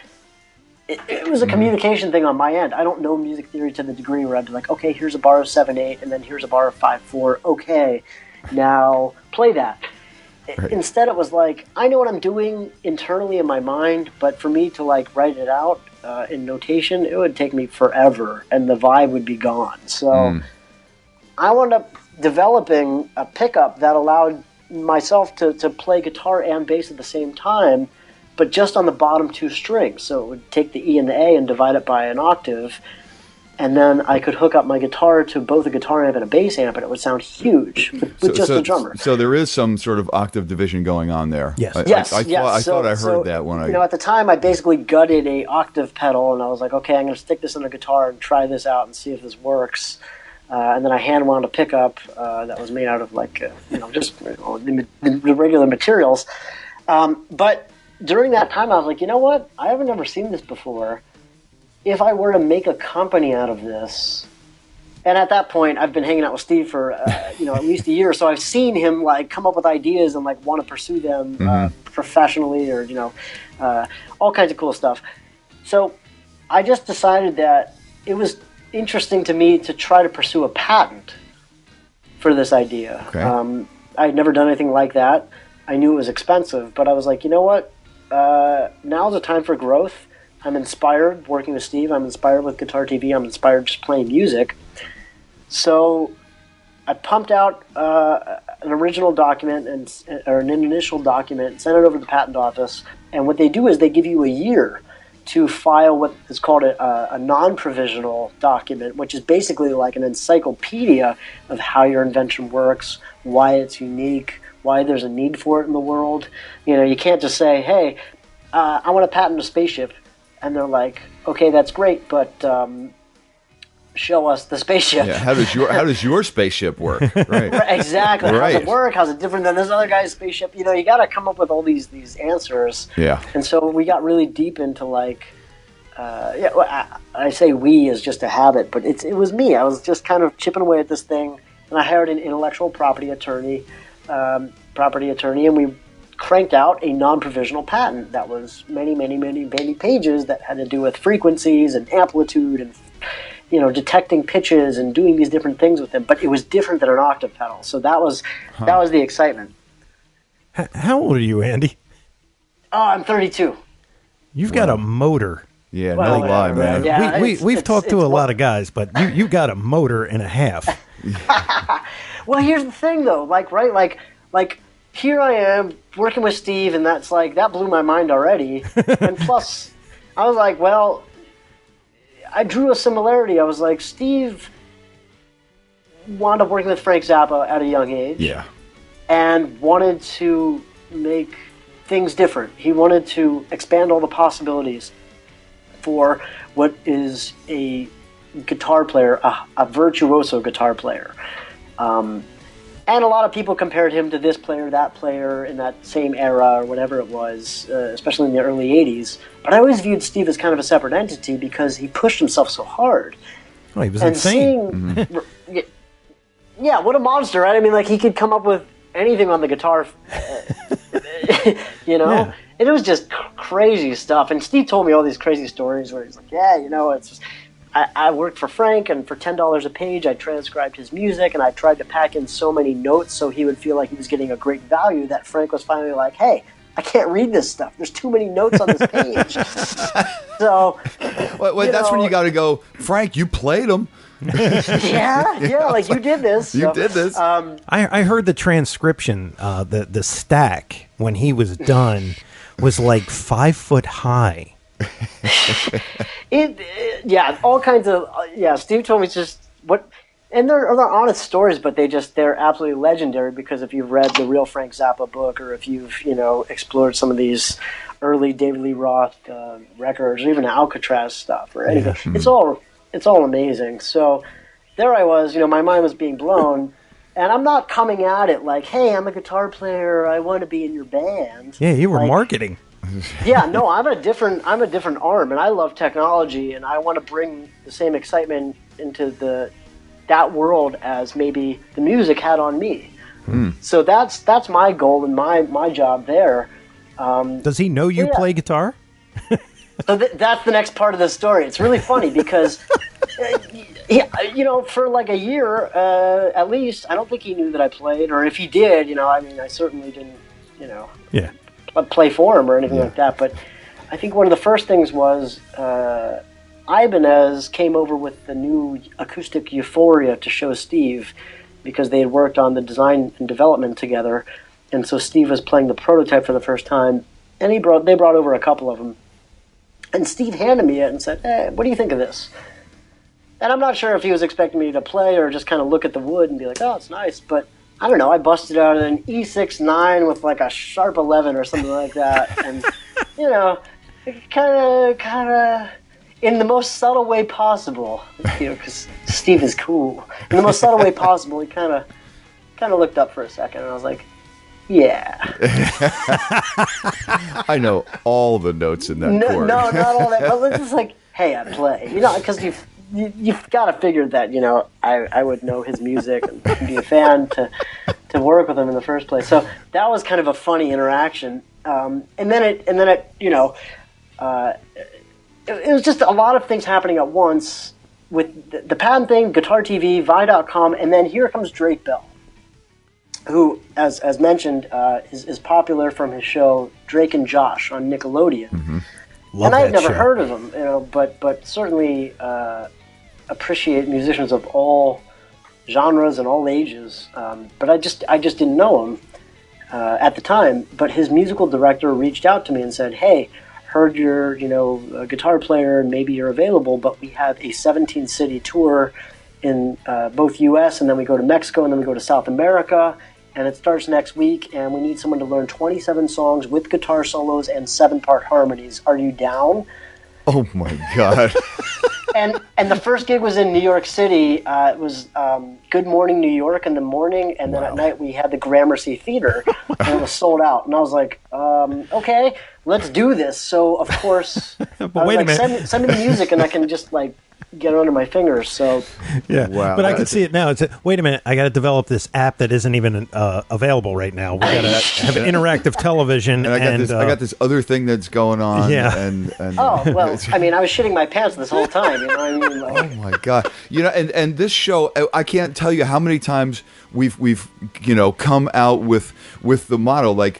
Speaker 10: it was a communication thing on my end. I don't know music theory to the degree where I'd be like, okay, here's a bar of 7/8, and then here's a bar of 5/4. Okay, now play that. Right. Instead, it was like, I know what I'm doing internally in my mind, but for me to like write it out in notation, it would take me forever, and the vibe would be gone. So I wound up developing a pickup that allowed myself to play guitar and bass at the same time, but just on the bottom two strings. So it would take the E and the A and divide it by an octave, and then I could hook up my guitar to both a guitar amp and a bass amp, and it would sound huge with just a drummer.
Speaker 8: So there is some sort of octave division going on there.
Speaker 7: Yes.
Speaker 8: I thought I heard that when I...
Speaker 10: at the time, I basically gutted a octave pedal, and I was like, okay, I'm going to stick this on a guitar and try this out and see if this works. And then I hand wound a pickup that was made out of like, the regular materials. But during that time, I was like, you know what? I haven't ever seen this before. If I were to make a company out of this, and at that point, I've been hanging out with Steve for at least a year, so I've seen him like come up with ideas and like want to pursue them professionally, or all kinds of cool stuff. So I just decided that it was interesting to me to try to pursue a patent for this idea.
Speaker 8: Okay.
Speaker 10: I had never done anything like that. I knew it was expensive, but I was like, you know what? Now's the time for growth. I'm inspired working with Steve. I'm inspired with Guitar TV. I'm inspired just playing music. So I pumped out an original document or an initial document, sent it over to the patent office, and what they do is they give you a year to file what is called a non-provisional document, which is basically like an encyclopedia of how your invention works, why it's unique, why there's a need for it in the world. You can't just say, hey, I want to patent a spaceship. And they're like, okay, that's great, but show us the spaceship.
Speaker 8: Yeah, how does your spaceship work? Right.
Speaker 10: Exactly.
Speaker 8: Right.
Speaker 10: How's it work? How's it different than this other guy's spaceship? You got to come up with all these answers.
Speaker 8: Yeah.
Speaker 10: And so we got really deep into like, I say we is just a habit, but it was me. I was just kind of chipping away at this thing, and I hired an intellectual property attorney, and we cranked out a non-provisional patent that was many, many, many, many pages that had to do with frequencies and amplitude and detecting pitches and doing these different things with them. But it was different than an octave pedal, so that was the excitement.
Speaker 7: How old are you, Andy?
Speaker 10: Oh, I'm 32.
Speaker 7: You've got a motor.
Speaker 8: Yeah, no lie, man.
Speaker 10: Yeah,
Speaker 7: we've talked to a lot of guys, but you got a motor and a half.
Speaker 10: Well, here's the thing, though. Like here I am working with Steve, and that's like that blew my mind already. And plus, I was like, well, I drew a similarity. I was like, Steve wound up working with Frank Zappa at a young age.
Speaker 8: Yeah.
Speaker 10: And wanted to make things different. He wanted to expand all the possibilities for what is a guitar player, a virtuoso guitar player. And a lot of people compared him to this player, that player in that same era or whatever it was, especially in the early 80s. But I always viewed Steve as kind of a separate entity because he pushed himself so hard.
Speaker 7: Oh, he was insane.
Speaker 10: Yeah, what a monster, right? I mean, like, he could come up with anything on the guitar,
Speaker 7: Yeah.
Speaker 10: And it was just crazy stuff. And Steve told me all these crazy stories where he's like, it's just... I worked for Frank, and for $10 a page, I transcribed his music, and I tried to pack in so many notes so he would feel like he was getting a great value that Frank was finally like, hey, I can't read this stuff. There's too many notes on this page. So,
Speaker 8: that's when you got to go, Frank, you played them.
Speaker 10: yeah, like you did this.
Speaker 8: You did this.
Speaker 7: I heard the transcription, the stack, when he was done, was like 5 foot high.
Speaker 10: All kinds of Steve told me just what, and they're honest stories, but they're absolutely legendary because if you've read the real Frank Zappa book, or if you've explored some of these early David Lee Roth records, or even Alcatraz stuff, or anything. Yeah. It's all amazing. So there I was, my mind was being blown, and I'm not coming at it like, hey, I'm a guitar player, I want to be in your band.
Speaker 7: Yeah, you were marketing.
Speaker 10: Yeah, no, I'm a different arm, and I love technology, and I want to bring the same excitement into that world as maybe the music had on me. So that's my goal and my job there.
Speaker 7: Does he know you play guitar?
Speaker 10: So that's the next part of the story. It's really funny because, for like a year at least, I don't think he knew that I played, or if he did, I certainly didn't, play for him or anything like that. But I think one of the first things was Ibanez came over with the new acoustic Euphoria to show Steve, because they had worked on the design and development together, and so Steve was playing the prototype for the first time, and they brought over a couple of them, and Steve handed me it and said, "Hey, what do you think of this?" And I'm not sure if he was expecting me to play or just kind of look at the wood and be like, "Oh, it's nice," but I don't know. I busted out an E6-9 with like a sharp 11 or something like that, and kind of. In the most subtle way possible, because Steve is cool. In the most subtle way possible, he kind of looked up for a second, and I was like, "Yeah."
Speaker 8: I know all the notes in that chord.
Speaker 10: No, not all that. But it's just like, "Hey, I play," because you've got to figure that I would know his music and be a fan to work with him in the first place. So that was kind of a funny interaction, and then it it was just a lot of things happening at once with the patent thing, Guitar TV, Vai.com, and then here comes Drake Bell, who, as mentioned, is popular from his show Drake and Josh on Nickelodeon.
Speaker 7: Mm-hmm.
Speaker 10: And I had never heard of him, but certainly appreciate musicians of all genres and all ages. But I just didn't know him at the time. But his musical director reached out to me and said, "Hey, heard you're, a guitar player and maybe you're available, but we have a 17-city tour in both U.S. and then we go to Mexico and then we go to South America, and it starts next week, and we need someone to learn 27 songs with guitar solos and 7-part harmonies. Are you down?"
Speaker 8: Oh my God.
Speaker 10: And the first gig was in New York City. It was Good Morning New York in the morning, and then at night we had the Gramercy Theater, and it was sold out. And I was like, okay, let's do this. So, of course,
Speaker 7: but wait a minute.
Speaker 10: Send me the music, and I can just, get it under my fingers. So
Speaker 7: yeah, wow. But I can see it now. Wait a minute, I got to develop this app that isn't even available right now. We got to have interactive television, and
Speaker 8: I got this other thing that's going on.
Speaker 7: Yeah.
Speaker 8: And
Speaker 10: oh well, I was shitting my pants this whole time. You know what I mean?
Speaker 8: Oh my God! And this show, I can't tell you how many times we've come out with the motto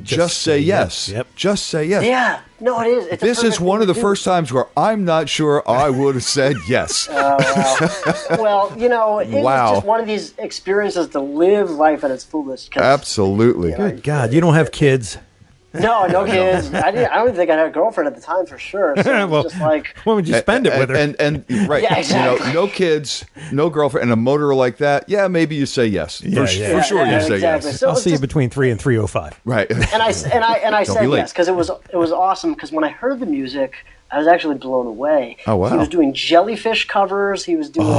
Speaker 8: just say yes.
Speaker 7: Yep.
Speaker 8: Just say yes.
Speaker 10: Yeah. No, it is.
Speaker 8: This is one of the first times where I'm not sure I would have said yes.
Speaker 10: Wow. Well, it was just one of these experiences to live life at its fullest.
Speaker 8: Absolutely.
Speaker 7: Good God, you don't have kids.
Speaker 10: No kids. I don't think I had a girlfriend at the time for sure. So it was just like,
Speaker 7: when would you spend it with her?
Speaker 8: And right,
Speaker 10: yeah, exactly.
Speaker 8: No kids, no girlfriend, and a motor like that. Yeah, maybe you say yes. For sure, you say yes.
Speaker 10: So
Speaker 7: I'll see you between 3 and 3:05.
Speaker 8: Right.
Speaker 10: And I said yes because it was awesome. Because when I heard the music, I was actually blown away.
Speaker 8: Oh wow!
Speaker 10: He was doing Jellyfish covers. He was doing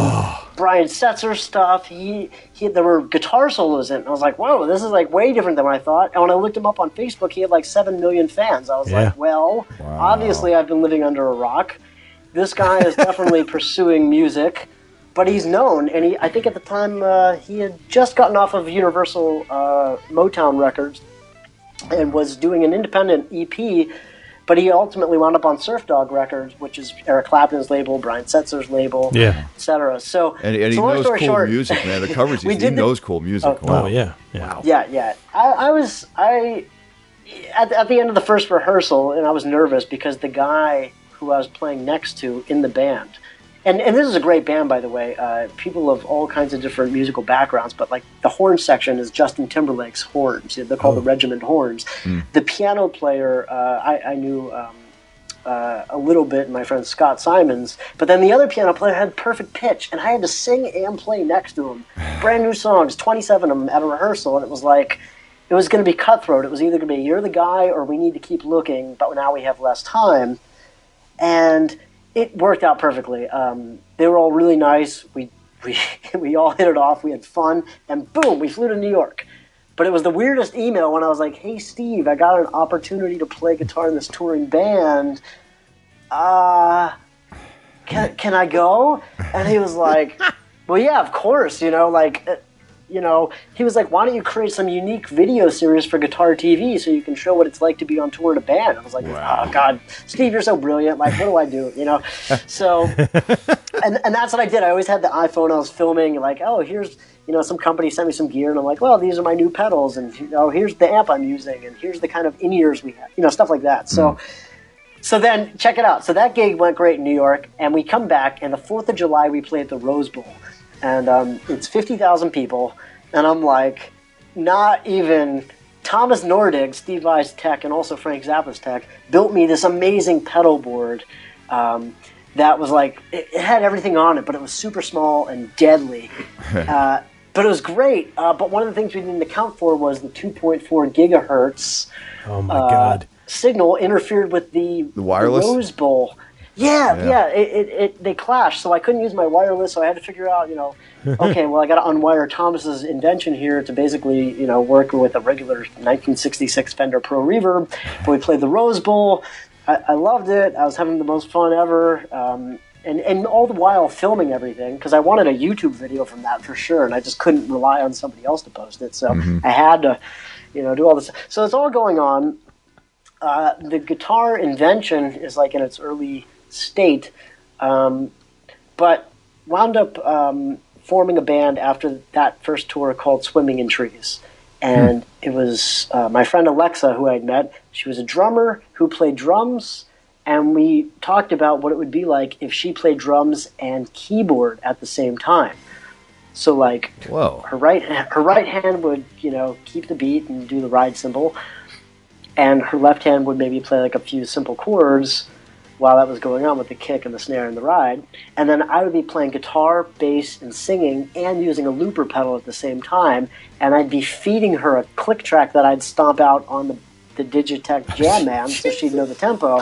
Speaker 10: Brian Setzer stuff. There were guitar solos in it. And I was like, whoa, this is way different than what I thought. And when I looked him up on Facebook, he had 7 million fans. I was like, well, obviously I've been living under a rock. This guy is definitely pursuing music, but he's known. And I think at the time he had just gotten off of Universal Motown Records and was doing an independent EP. But he ultimately wound up on Surf Dog Records, which is Eric Clapton's label, Brian Setzer's label, etc. So,
Speaker 8: and he knows cool music, man. The covers, he knows cool music.
Speaker 7: Oh, yeah.
Speaker 10: Wow. Yeah. I at the end of the first rehearsal, and I was nervous because the guy who I was playing next to in the band, and this is a great band, by the way, people of all kinds of different musical backgrounds, but the horn section is Justin Timberlake's horns. They're called the Regiment Horns. The piano player, I knew a little bit, my friend Scott Simons, but then the other piano player had perfect pitch, and I had to sing and play next to him. Brand new songs, 27 of them at a rehearsal, and it was like, it was going to be cutthroat. It was either going to be you're the guy or we need to keep looking, but now we have less time. And it worked out perfectly. They were all really nice. We all hit it off. We had fun, and boom, we flew to New York. But it was the weirdest email when I was like, "Hey, Steve, I got an opportunity to play guitar in this touring band. Can I go?" And he was like, "Well, yeah, of course. He was like, why don't you create some unique video series for Guitar TV so you can show what it's like to be on tour in a band?" I was like, wow. "Oh, God, Steve, you're so brilliant. Like, what do I do?" So, and that's what I did. I always had the iPhone. I was filming, like, oh, here's, some company sent me some gear, and I'm like, well, these are my new pedals, and, here's the amp I'm using, and here's the kind of in-ears we have, stuff like that. So then, check it out. So that gig went great in New York, and we come back, and the 4th of July, we play at the Rose Bowl. And it's 50,000 people, and I'm like, not even Thomas Nordig, Steve Vai's tech, and also Frank Zappa's tech, built me this amazing pedal board that was like, it had everything on it, but it was super small and deadly. But it was great. But one of the things we didn't account for was the 2.4 gigahertz
Speaker 7: oh my God.
Speaker 10: Signal interfered with the
Speaker 8: wireless?
Speaker 10: The Rose Bowl. Yeah. They clashed, so I couldn't use my wireless, so I had to figure out, okay, well, I got to unwire Thomas's invention here to basically, work with a regular 1966 Fender Pro Reverb. But we played the Rose Bowl. I loved it. I was having the most fun ever. And all the while filming everything, because I wanted a YouTube video from that for sure, and I just couldn't rely on somebody else to post it. So I had to, do all this. So it's all going on. The guitar invention is like in its early state, but wound up forming a band after that first tour called Swimming in Trees. And it was my friend Alexa, who I'd met. She was a drummer who played drums, and we talked about what it would be like if she played drums and keyboard at the same time. So, like,
Speaker 8: whoa.
Speaker 10: Her right hand would, keep the beat and do the ride cymbal, and her left hand would maybe play like a few simple chords while that was going on with the kick and the snare and the ride. And then I would be playing guitar, bass, and singing and using a looper pedal at the same time, and I'd be feeding her a click track that I'd stomp out on the Digitech Jam Man so she'd know the tempo.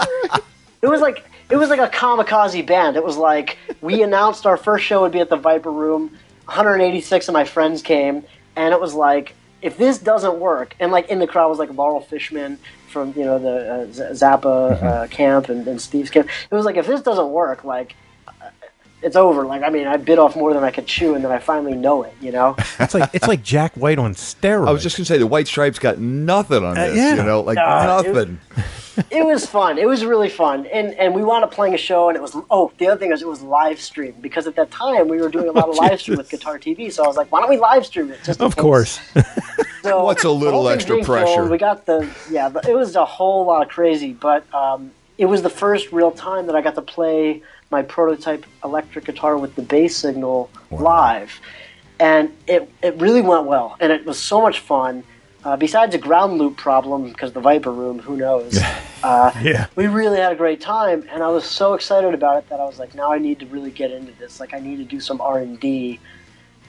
Speaker 10: It was like a kamikaze band. It was like we announced our first show would be at the Viper Room. 186 of my friends came, and it was like, if this doesn't work, and like in the crowd was like Laurel Fishman from the Zappa camp and Steve's camp. It was like, if this doesn't work, like it's over. Like, I mean, I bit off more than I could chew, and then I finally know it.
Speaker 7: It's like Jack White on steroids.
Speaker 8: I was just gonna say the White Stripes got nothing on this. Nothing.
Speaker 10: It was fun. It was really fun, and we wound up playing a show, and it was the other thing is it was live streamed, because at that time we were doing a lot of live stream with Guitar TV. So I was like, why don't we live stream it? Just in case.
Speaker 7: Course.
Speaker 10: So
Speaker 8: what's a little extra pressure?
Speaker 10: We got but it was a whole lot of crazy. But it was the first real time that I got to play my prototype electric guitar with the bass signal live, and it really went well, and it was so much fun. Besides a ground loop problem, because the Viper Room, who knows? We really had a great time, and I was so excited about it that I was like, now I need to really get into this. Like, I need to do some R&D.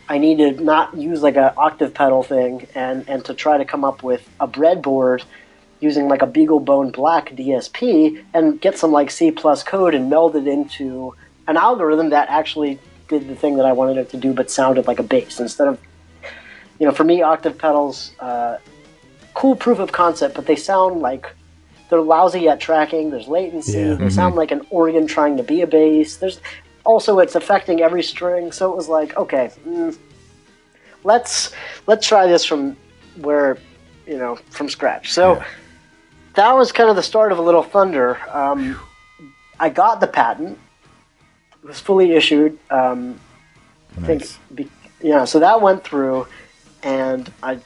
Speaker 10: I need to not use like an octave pedal thing, and to try to come up with a breadboard using like a BeagleBone Black DSP and get some like C+ code and meld it into an algorithm that actually did the thing that I wanted it to do, but sounded like a bass instead of. For me, octave pedals, cool proof of concept, but they sound like they're lousy at tracking. There's latency.
Speaker 7: Yeah.
Speaker 10: They sound like an organ trying to be a bass. There's also, it's affecting every string. So it was like, okay, let's try this from from scratch. So that was kind of the start of A Little Thunder. I got the patent. It was fully issued. I think, so that went through. And I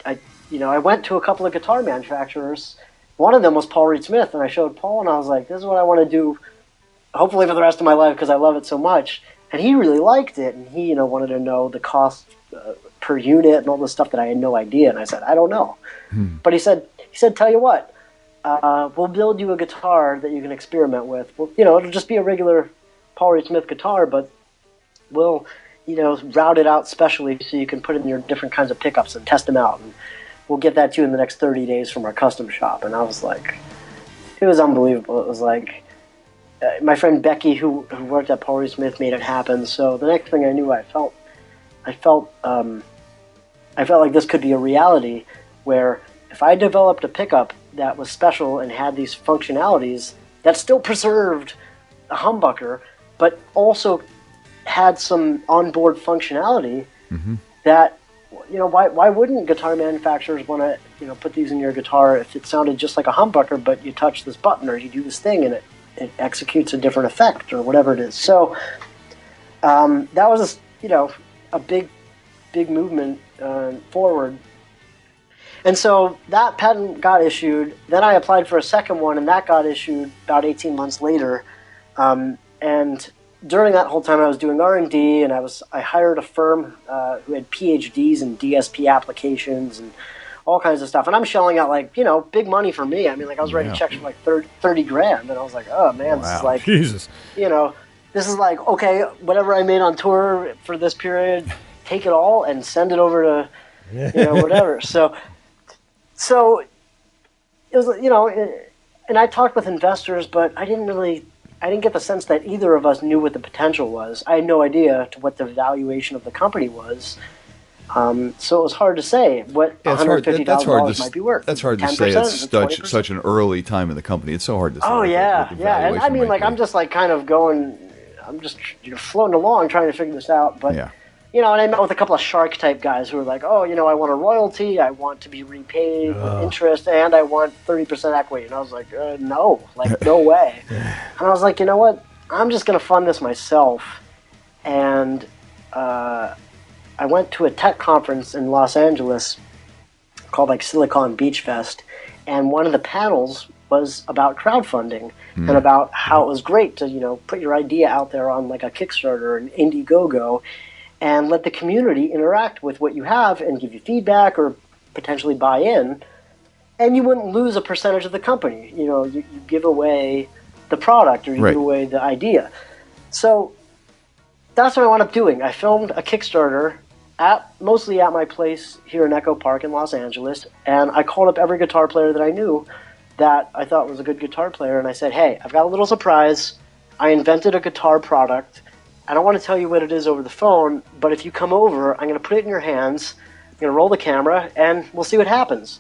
Speaker 10: went to a couple of guitar manufacturers. One of them was Paul Reed Smith, and I showed Paul, and I was like, this is what I want to do, hopefully for the rest of my life, because I love it so much. And he really liked it, and he wanted to know the cost per unit and all this stuff that I had no idea. And I said, I don't know. But he said, tell you what, we'll build you a guitar that you can experiment with. Well, it'll just be a regular Paul Reed Smith guitar, but we'll route it out specially so you can put in your different kinds of pickups and test them out. And we'll get that to you in the next 30 days from our custom shop. And I was like, it was unbelievable. It was like, my friend Becky, who worked at Paul Reed Smith, made it happen. So the next thing I knew, I felt like this could be a reality, where if I developed a pickup that was special and had these functionalities that still preserved a humbucker, but also had some onboard functionality that, why wouldn't guitar manufacturers want to, put these in your guitar if it sounded just like a humbucker, but you touch this button or you do this thing and it executes a different effect or whatever it is. So that was, a big movement forward. And so that patent got issued. Then I applied for a second one, and that got issued about 18 months later. And during that whole time, I was doing R&D, and I hired a firm who had PhDs in DSP applications and all kinds of stuff. And I'm shelling out big money for me. I mean, I was writing checks for $30,000, and I was like, oh man, this is like,
Speaker 7: Jesus.
Speaker 10: This is like, okay, whatever I made on tour for this period, take it all and send it over to, whatever. So it was, and I talked with investors, but I didn't get the sense that either of us knew what the potential was. I had no idea to what the valuation of the company was. So it was hard to say what $150,000 might be worth.
Speaker 8: That's hard to say at such an early time in the company. It's so hard to say.
Speaker 10: Oh, yeah. And I mean, I'm just kind of going, I'm just floating along trying to figure this out. But, and I met with a couple of shark type guys who were like, oh, I want a royalty, I want to be repaid with interest, and I want 30% equity. And I was like, no, no way. And I was like, you know what? I'm just going to fund this myself. And I went to a tech conference in Los Angeles called Silicon Beach Fest, and one of the panels was about crowdfunding and about how it was great to, put your idea out there on a Kickstarter or an Indiegogo and let the community interact with what you have and give you feedback or potentially buy in, and you wouldn't lose a percentage of the company. You give away the product or you give away the idea. So that's what I wound up doing. I filmed a Kickstarter mostly at my place here in Echo Park in Los Angeles, and I called up every guitar player that I knew that I thought was a good guitar player, and I said, hey, I've got a little surprise. I invented a guitar product. I don't want to tell you what it is over the phone, but if you come over, I'm going to put it in your hands, I'm going to roll the camera, and we'll see what happens.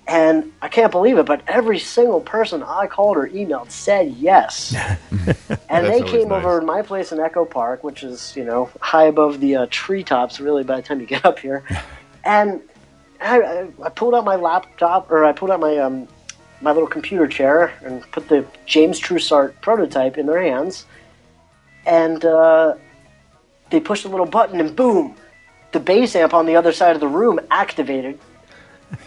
Speaker 10: And I can't believe it, but every single person I called or emailed said yes. And they came over to my place in Echo Park, which is, high above the treetops, really, by the time you get up here. And I pulled out my laptop, or I pulled out my my little computer chair and put the James Trussart prototype in their hands. And they pushed a little button, and boom, the bass amp on the other side of the room activated.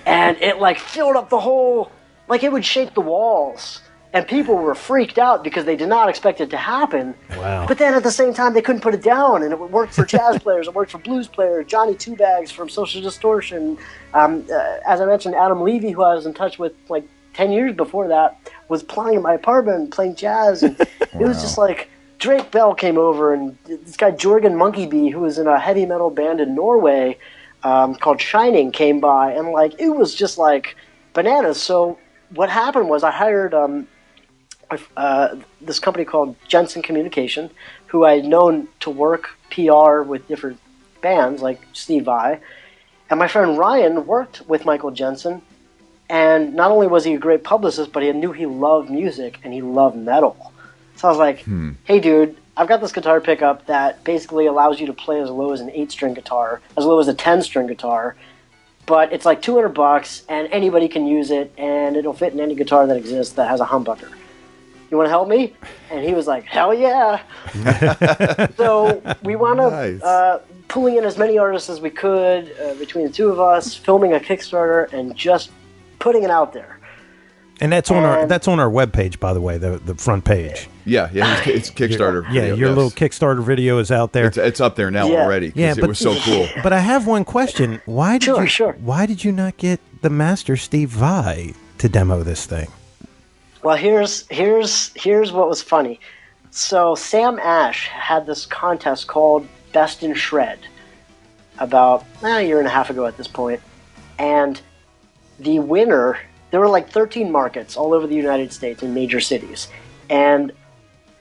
Speaker 10: And it filled up the whole, it would shake the walls. And people were freaked out because they did not expect it to happen.
Speaker 7: Wow.
Speaker 10: But then at the same time, they couldn't put it down. And it worked for jazz players. It worked for blues players. Johnny Two Bags from Social Distortion. As I mentioned, Adam Levy, who I was in touch with 10 years before that, was playing in my apartment, playing jazz. And it was just Drake Bell came over. And this guy, Jorgen Monkey Bee, who was in a heavy metal band in Norway, called Shining, came by, and it was just bananas. So what happened was I hired this company called Jensen Communication, who I had known to work PR with different bands like Steve Vai, and my friend Ryan worked with Michael Jensen, and not only was he a great publicist, but he knew he loved music and he loved metal. So I was like, hey dude, I've got this guitar pickup that basically allows you to play as low as an 8-string guitar, as low as a 10-string guitar, but it's $200 and anybody can use it and it'll fit in any guitar that exists that has a humbucker. You want to help me? And he was like, hell yeah. So we wound up pulling in as many artists as we could between the two of us, filming a Kickstarter and just putting it out there.
Speaker 7: And that's on our webpage, by the way, the front page.
Speaker 8: Yeah, it's Kickstarter.
Speaker 7: Your little Kickstarter video is out there.
Speaker 8: It's up there now already because it was so cool.
Speaker 7: But I have one question. Why did you not get the master Steve Vai to demo this thing?
Speaker 10: Well, here's what was funny. So Sam Ash had this contest called Best in Shred about a year and a half ago at this point, and the winner, there were like 13 markets all over the United States in major cities. And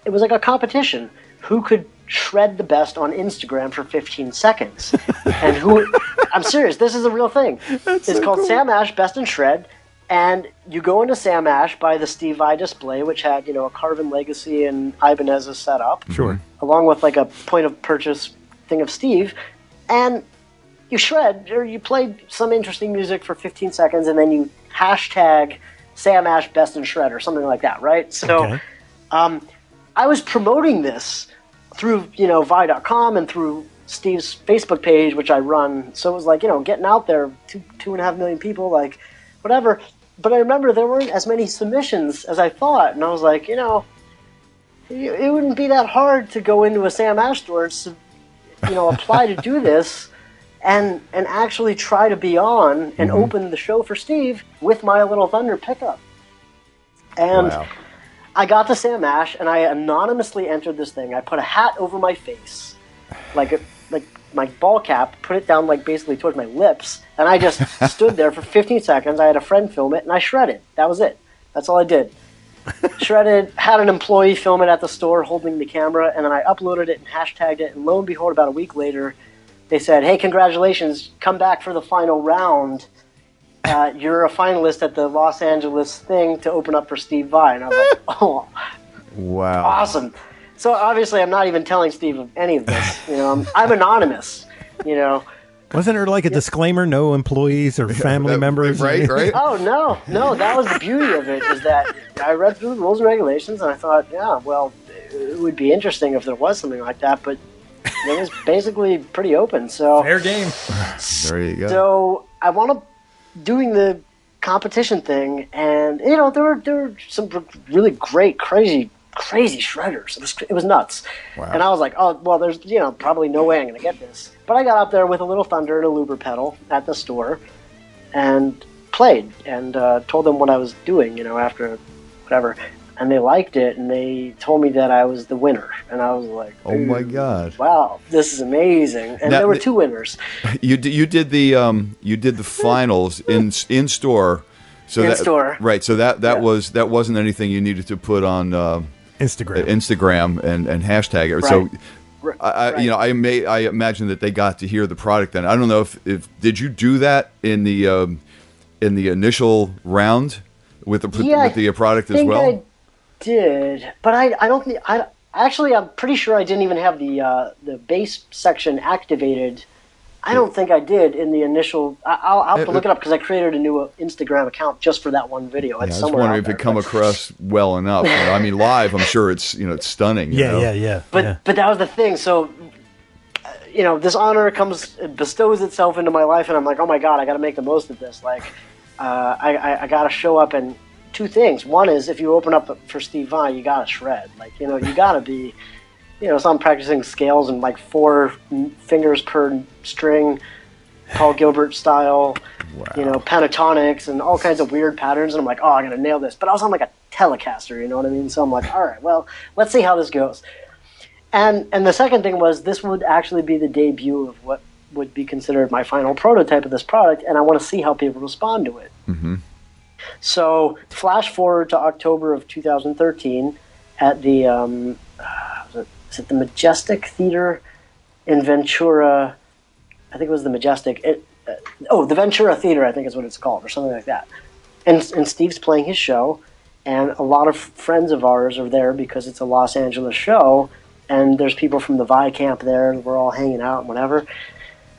Speaker 10: it was like a competition. Who could shred the best on Instagram for 15 seconds? And who, I'm serious, this is a real thing. It's called cool. Sam Ash Best in Shred. And you go into Sam Ash by the Steve Vai display, which had, a Carvin Legacy and Ibanez's set up.
Speaker 7: Sure.
Speaker 10: Along with like a point of purchase thing of Steve. And you shred, or you played some interesting music for 15 seconds, and then you hashtag Sam Ash Best in Shred or something like that, right? So I was promoting this through, Vi.com and through Steve's Facebook page, which I run. So it was like, getting out there, 2.5 million people, like, whatever. But I remember there weren't as many submissions as I thought. And I was like, it wouldn't be that hard to go into a Sam Ash store and, apply to do this and actually try to be on and open the show for Steve with my Little Thunder pickup. And I got to Sam Ash, and I anonymously entered this thing. I put a hat over my face, like my ball cap, put it down like basically towards my lips, and I just stood there for 15 seconds. I had a friend film it, and I shredded. That was it. That's all I did. Shredded, had an employee film it at the store holding the camera, and then I uploaded it and hashtagged it, and lo and behold, about a week later, they said, hey, congratulations, come back for the final round. You're a finalist at the Los Angeles thing to open up for Steve Vai. And I was like, oh,
Speaker 8: wow,
Speaker 10: awesome. So obviously I'm not even telling Steve any of this. I'm anonymous,
Speaker 7: Wasn't there like a disclaimer, no employees or family members?
Speaker 8: Right.
Speaker 10: Oh, no, that was the beauty of it, is that I read through the rules and regulations, and I thought, it would be interesting if there was something like that, but it was basically pretty open. So
Speaker 7: fair game.
Speaker 8: There you go.
Speaker 10: So I wound up doing the competition thing, and there were some really great, crazy shredders. It was nuts.
Speaker 8: Wow.
Speaker 10: And I was like, oh well, there's probably no way I'm gonna get this. But I got out there with a Little Thunder and a Luber pedal at the store and played and told them what I was doing, after whatever. And they liked it, and they told me that I was the winner. And I was like,
Speaker 8: oh my God,
Speaker 10: wow, this is amazing. And there were two winners.
Speaker 8: You did the finals in store. So
Speaker 10: store.
Speaker 8: Right. So that wasn't anything you needed to put on Instagram and hashtag it.
Speaker 10: Right.
Speaker 8: So I imagine that they got to hear the product then. I don't know if did you do that in the initial round with the product as well?
Speaker 10: I did, but I don't think I'm pretty sure I didn't even have the bass section activated. I don't think I did in the initial. I'll have to look it up because I created a new Instagram account just for that one video.
Speaker 8: I was wondering if it come across well enough. I mean, live, I'm sure it's it's stunning.
Speaker 10: Yeah. But that was the thing. So, this honor bestows itself into my life, and I'm like, oh my God, I got to make the most of this. Like, I got to show up, and two things. One is if you open up for Steve Vai, you got to shred. Like, you got to be. So I'm practicing scales and like 4 fingers per string, Paul Gilbert style, pentatonics and all kinds of weird patterns. And I'm like, oh, I'm going to nail this. But I was on like a Telecaster, you know what I mean? So I'm like, all right, well, let's see how this goes. And the second thing was this would actually be the debut of what would be considered my final prototype of this product. And I want to see how people respond to it.
Speaker 8: Mm-hmm.
Speaker 10: So flash forward to October of 2013 at the... is it the Majestic Theater in Ventura? I think it was the Majestic. The Ventura Theater, I think is what it's called, or something like that. And Steve's playing his show, and a lot of friends of ours are there because it's a Los Angeles show, and there's people from the Vi camp there, and we're all hanging out and whatever.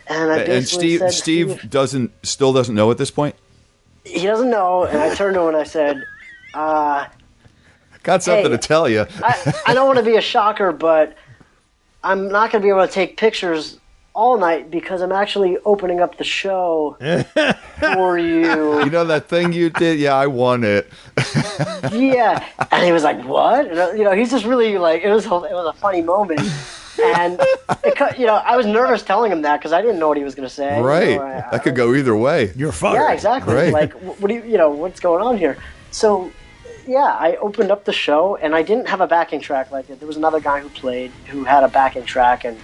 Speaker 10: And
Speaker 8: Steve still doesn't know at this point?
Speaker 10: He doesn't know, and I turned to him and I said,
Speaker 8: got something to tell you.
Speaker 10: I don't want to be a shocker, but I'm not going to be able to take pictures all night because I'm actually opening up the show for you.
Speaker 8: You know that thing you did? Yeah, I won it.
Speaker 10: Yeah. And he was like, what? And, he's just really like, it was a funny moment. And, I was nervous telling him that because I didn't know what he was going to say.
Speaker 8: Right. That could go either way.
Speaker 7: You're fired.
Speaker 10: Yeah, exactly.
Speaker 8: Right.
Speaker 10: Like, what do what's going on here? So... yeah, I opened up the show, and I didn't have a backing track like it. There was another guy who had a backing track, and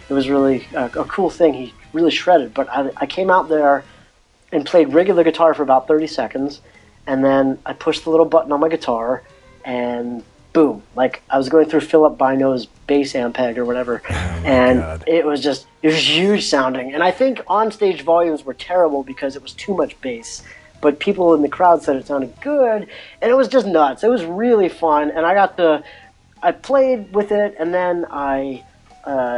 Speaker 10: it was really a cool thing. He really shredded. But I came out there, and played regular guitar for about 30 seconds, and then I pushed the little button on my guitar, and boom, like I was going through Philip Bynoe's bass Ampeg or whatever, and it was huge sounding. And I think on-stage volumes were terrible because it was too much bass, but people in the crowd said it sounded good, and it was just nuts. It was really fun, and I played with it, and then I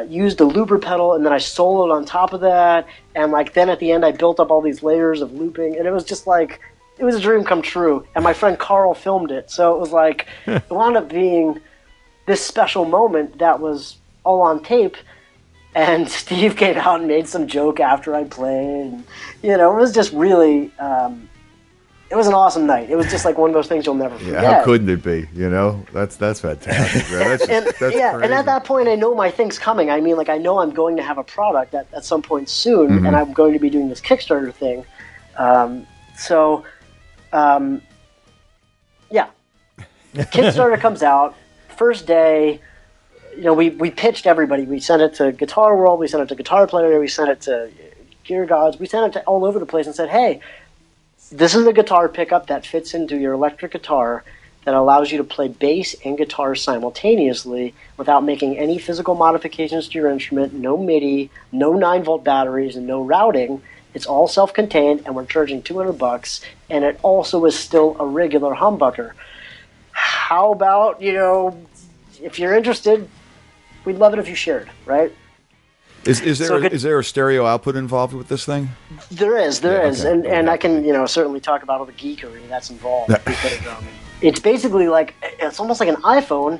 Speaker 10: used a looper pedal, and then I soloed on top of that, and like then at the end I built up all these layers of looping, and it was just like, it was a dream come true. And my friend Carl filmed it, so it was like it wound up being this special moment that was all on tape. And Steve came out and made some joke after I played, and, it was just really it was an awesome night. It was just like one of those things you'll never forget.
Speaker 8: Yeah, how couldn't it be? That's fantastic. That's
Speaker 10: and
Speaker 8: crazy.
Speaker 10: And at that point, I know my thing's coming. I mean, like, I know I'm going to have a product at some point soon, and I'm going to be doing this Kickstarter thing. Kickstarter comes out first day. We pitched everybody. We sent it to Guitar World. We sent it to Guitar Player. We sent it to Gear Gods. We sent it to all over the place and said, hey, this is a guitar pickup that fits into your electric guitar that allows you to play bass and guitar simultaneously without making any physical modifications to your instrument, no MIDI, no 9-volt batteries, and no routing. It's all self-contained, and we're charging $200, and it also is still a regular humbucker. How about, if you're interested, we'd love it if you shared, right?
Speaker 8: Is there a stereo output involved with this thing?
Speaker 10: There is, okay. And I can certainly talk about all the geekery that's involved. Because, it's basically it's almost like an iPhone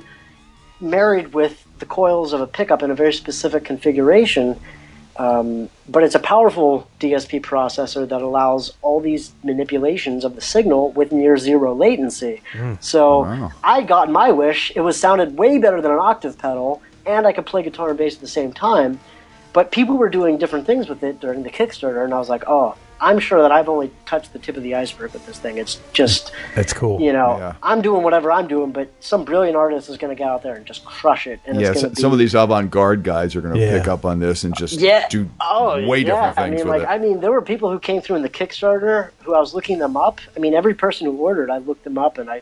Speaker 10: married with the coils of a pickup in a very specific configuration. But it's a powerful DSP processor that allows all these manipulations of the signal with near zero latency. I got my wish. It sounded way better than an octave pedal, and I could play guitar and bass at the same time. But people were doing different things with it during the Kickstarter, and I was like, oh, I'm sure that I've only touched the tip of the iceberg with this thing. It's just...
Speaker 7: That's cool.
Speaker 10: I'm doing whatever I'm doing, but some brilliant artist is going to get out there and just crush it. And
Speaker 8: some of these avant-garde guys are going to pick up on this and just do way different things with it.
Speaker 10: There were people who came through in the Kickstarter who I was looking them up. Every person who ordered, I looked them up, and I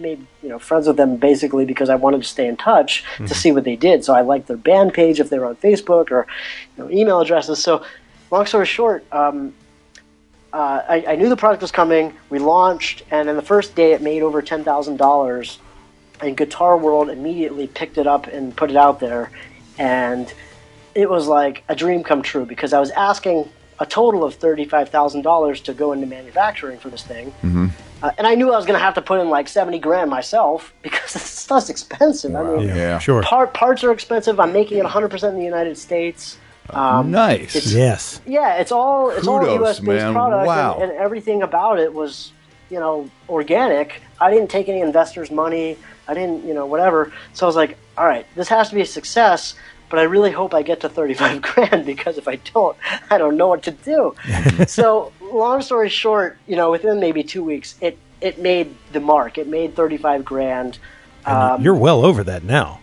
Speaker 10: made friends with them basically because I wanted to stay in touch to see what they did. So I liked their band page if they were on Facebook or email addresses. So long story short, I knew the product was coming. We launched, and then the first day it made over $10,000, and Guitar World immediately picked it up and put it out there. And it was like a dream come true because I was asking a total of $35,000 to go into manufacturing for this thing. And I knew I was going to have to put in like $70,000 myself because this stuff's expensive.
Speaker 8: Wow.
Speaker 7: Sure.
Speaker 10: Parts are expensive. I'm making it 100% in the United States.
Speaker 8: Nice.
Speaker 10: Yes. Yeah, it's all US-based product,
Speaker 8: wow.
Speaker 10: and everything about it was, organic. I didn't take any investors' money. I didn't, whatever. So I was like, all right, this has to be a success, but I really hope I get to $35,000 because if I don't know what to do. So long story short, within maybe 2 weeks, it made the mark. It made $35,000.
Speaker 7: And you're well over that now.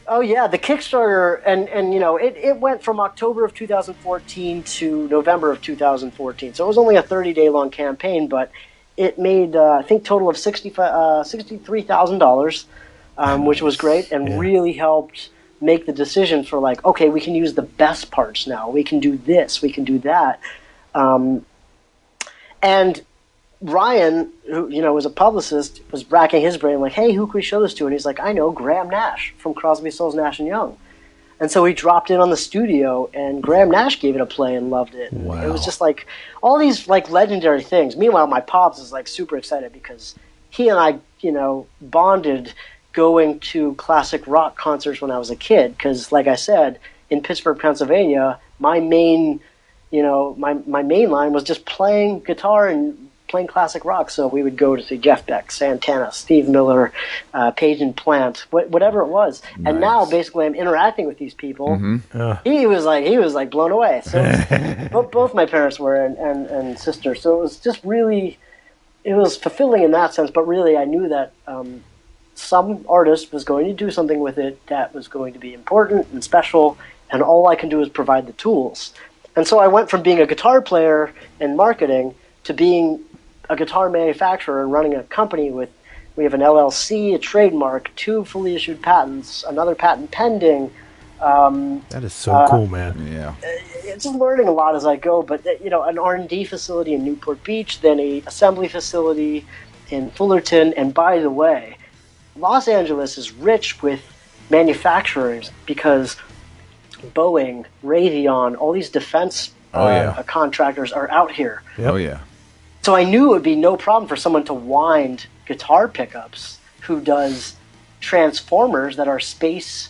Speaker 10: Oh yeah, the Kickstarter, and it went from October of 2014 to November of 2014. So it was only a 30-day long campaign, but it made I think total of $63,000, which was great and really helped make the decision for like, okay, we can use the best parts now. We can do this. We can do that. And Ryan, who was a publicist, was racking his brain like, hey, who can we show this to? And he's like, I know, Graham Nash from Crosby, Stills, Nash & Young. And so he dropped in on the studio, and Graham Nash gave it a play and loved it.
Speaker 7: Wow.
Speaker 10: It was just like all these like legendary things. Meanwhile, my pops is like super excited because he and I, bonded going to classic rock concerts when I was a kid. Because, like I said, in Pittsburgh, Pennsylvania, my main line was just playing guitar and playing classic rock. So we would go to see Jeff Beck, Santana, Steve Miller, Page and Plant, whatever it was. Nice. And now basically I'm interacting with these people. He was like blown away. So both my parents were and sister. So it was just really, it was fulfilling in that sense. But really, I knew that some artist was going to do something with it that was going to be important and special. And all I can do is provide the tools. And so I went from being a guitar player in marketing to being a guitar manufacturer and running a company we have an LLC, a trademark, 2 fully issued patents, another patent pending.
Speaker 7: That is so cool, man.
Speaker 8: Yeah.
Speaker 10: It's just learning a lot as I go, but an R&D facility in Newport Beach, then a assembly facility in Fullerton, and by the way, Los Angeles is rich with manufacturers because Boeing, Raytheon, all these defense contractors are out here.
Speaker 8: Yep. Oh, yeah.
Speaker 10: So I knew it would be no problem for someone to wind guitar pickups who does transformers that are space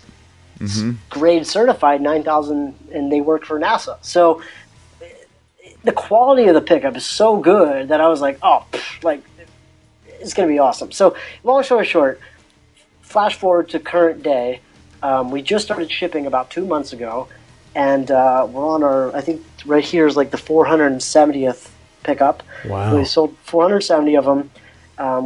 Speaker 10: grade certified 9,000, and they work for NASA. So the quality of the pickup is so good that I was like, it's going to be awesome. So long story short, flash forward to current day. We just started shipping about 2 months ago, and we're on our, I think right here is like the 470th pickup.
Speaker 7: Wow.
Speaker 10: We sold 470 of them.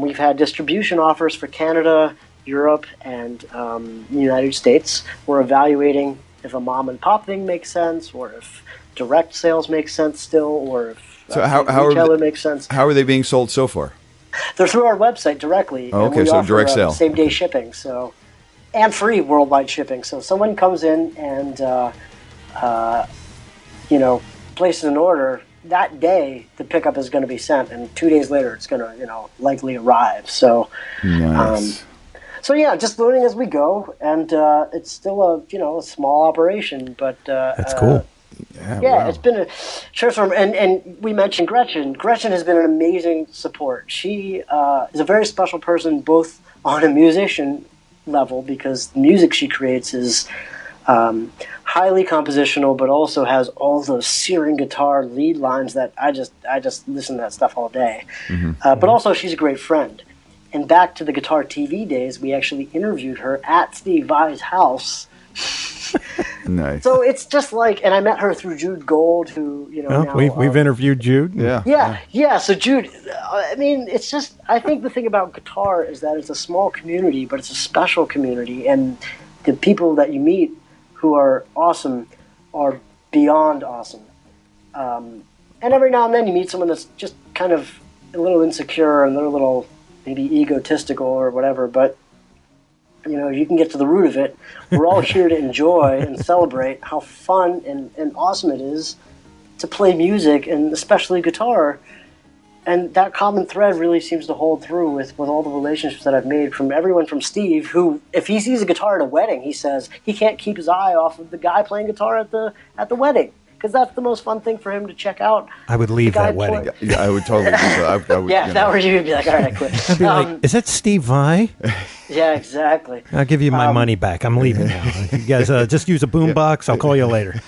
Speaker 10: We've had distribution offers for Canada, Europe, and the United States. We're evaluating if a mom and pop thing makes sense, or if direct sales make sense still, or if retailer makes sense.
Speaker 8: How are they being sold so far?
Speaker 10: They're through our website directly.
Speaker 8: Oh, okay, so direct sale.
Speaker 10: Same-day shipping, and free worldwide shipping. So if someone comes in and places an order, that day the pickup is going to be sent, and 2 days later it's going to likely arrive. So
Speaker 8: nice.
Speaker 10: Just learning as we go, and it's still a small operation, but
Speaker 7: that's cool.
Speaker 10: Wow. It's been a transform, and we mentioned Gretchen. Gretchen has been an amazing support. She is a very special person, both on a musician level, because the music she creates is highly compositional, but also has all those searing guitar lead lines that I just listen to that stuff all day. But also she's a great friend. And back to the Guitar TV days, we actually interviewed her at Steve Vai's house.
Speaker 8: Nice.
Speaker 10: So it's just and I met her through Jude Gold, who
Speaker 7: we've interviewed Jude.
Speaker 10: Yeah. So Jude, it's just, I think the thing about guitar is that it's a small community, but it's a special community, and the people that you meet who are awesome are beyond awesome. And every now and then you meet someone that's just kind of a little insecure and they're a little maybe egotistical or whatever, but you can get to the root of it. We're all here to enjoy and celebrate how fun and awesome it is to play music, and especially guitar. And that common thread really seems to hold through with all the relationships that I've made, from everyone from Steve, who, if he sees a guitar at a wedding, he says he can't keep his eye off of the guy playing guitar at the wedding, because that's the most fun thing for him to check out.
Speaker 7: I would leave that wedding.
Speaker 8: Yeah, I would totally do that. I would,
Speaker 10: if that were you, would be like, all right, I quit.
Speaker 7: I'd be like, is that Steve Vai?
Speaker 10: Yeah, exactly.
Speaker 7: I'll give you my money back. I'm leaving now. You guys just use a boombox. I'll call you later.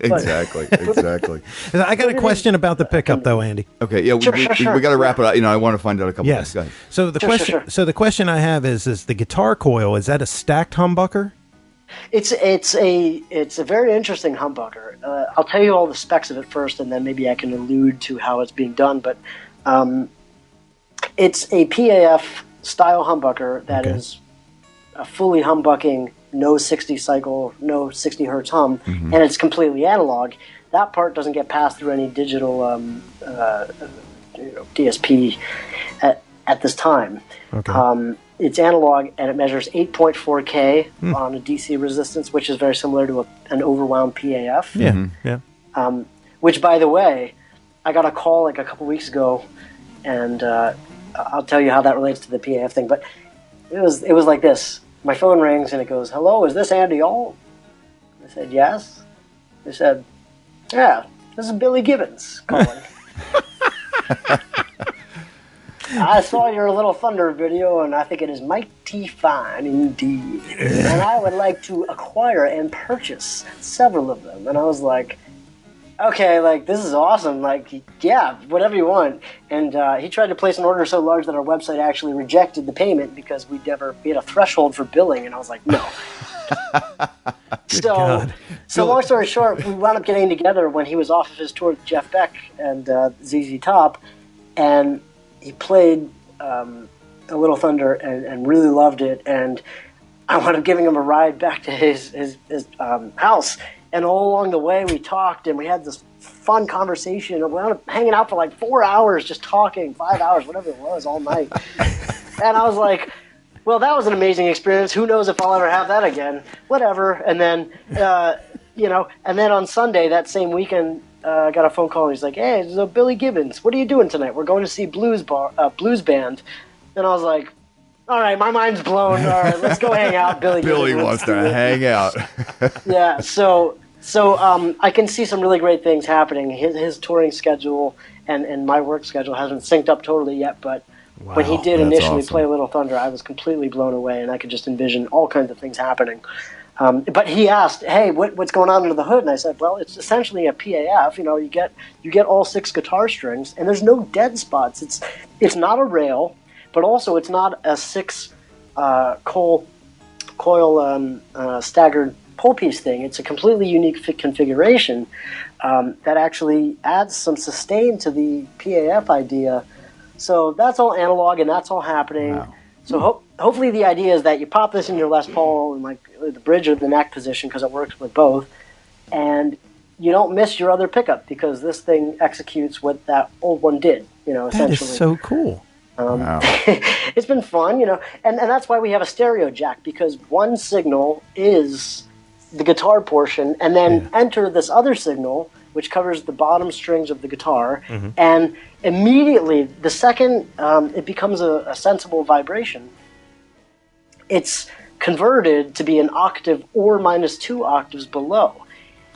Speaker 8: Exactly.
Speaker 7: I got a question about the pickup, though, Andy.
Speaker 8: Okay, yeah, we got to wrap it up. I want to find out a couple things. Guys.
Speaker 7: So the question I have is the guitar coil, is that a stacked humbucker?
Speaker 10: It's a very interesting humbucker. I'll tell you all the specs of it first, and then maybe I can allude to how it's being done. But it's a PAF style humbucker that is a fully humbucking, no 60 cycle, no 60 hertz hum, and it's completely analog. That part doesn't get passed through any digital DSP at this time. Okay. It's analog, and it measures 8.4K on a DC resistance, which is very similar to an overwound PAF.
Speaker 7: Yeah.
Speaker 10: Which, by the way, I got a call a couple weeks ago, and I'll tell you how that relates to the PAF thing. But it was like this. My phone rings, and it goes, "Hello, is this Andy Alt?" I said, "Yes." They said, "Yeah, this is Billy Gibbons calling." I saw your Little Thunder video, and I think it is mighty fine indeed. And I would like to acquire and purchase several of them. And I was like, okay, this is awesome. Yeah, whatever you want. And he tried to place an order so large that our website actually rejected the payment because we had a threshold for billing. And I was like, no. So long story short, we wound up getting together when he was off of his tour with Jeff Beck and ZZ Top, and he played a Little Thunder and really loved it, and I wound up giving him a ride back to his house, And all along the way, we talked, and we had this fun conversation. We wound up hanging out for like 4 hours, just talking, 5 hours, whatever it was, all night. And I was like, well, that was an amazing experience. Who knows if I'll ever have that again? Whatever. And then, and then on Sunday, that same weekend, I got a phone call, and he's like, hey, this is Billy Gibbons. What are you doing tonight? We're going to see blues band. And I was like, all right, my mind's blown. All right, let's go hang out.
Speaker 8: Billy wants to hang out.
Speaker 10: Yeah, so I can see some really great things happening. His touring schedule and my work schedule hasn't synced up totally yet, but when he did initially play Little Thunder, I was completely blown away, and I could just envision all kinds of things happening. But he asked, hey, what's going on under the hood? And I said, well, it's essentially a PAF. You get all 6 guitar strings, and there's no dead spots. It's not a rail, but also it's not a 6 coil staggered pole piece thing. It's a completely unique configuration that actually adds some sustain to the PAF idea. So that's all analog, and that's all happening. Wow. So hopefully the idea is that you pop this in your Les Paul in like the bridge or the neck position, because it works with both, and you don't miss your other pickup because this thing executes what that old one did. Essentially.
Speaker 7: That is so cool.
Speaker 8: Wow.
Speaker 10: It's been fun, and that's why we have a stereo jack, because one signal is the guitar portion, and then enter this other signal, which covers the bottom strings of the guitar, and immediately, the second it becomes a sensible vibration, it's converted to be an octave or -2 octaves below.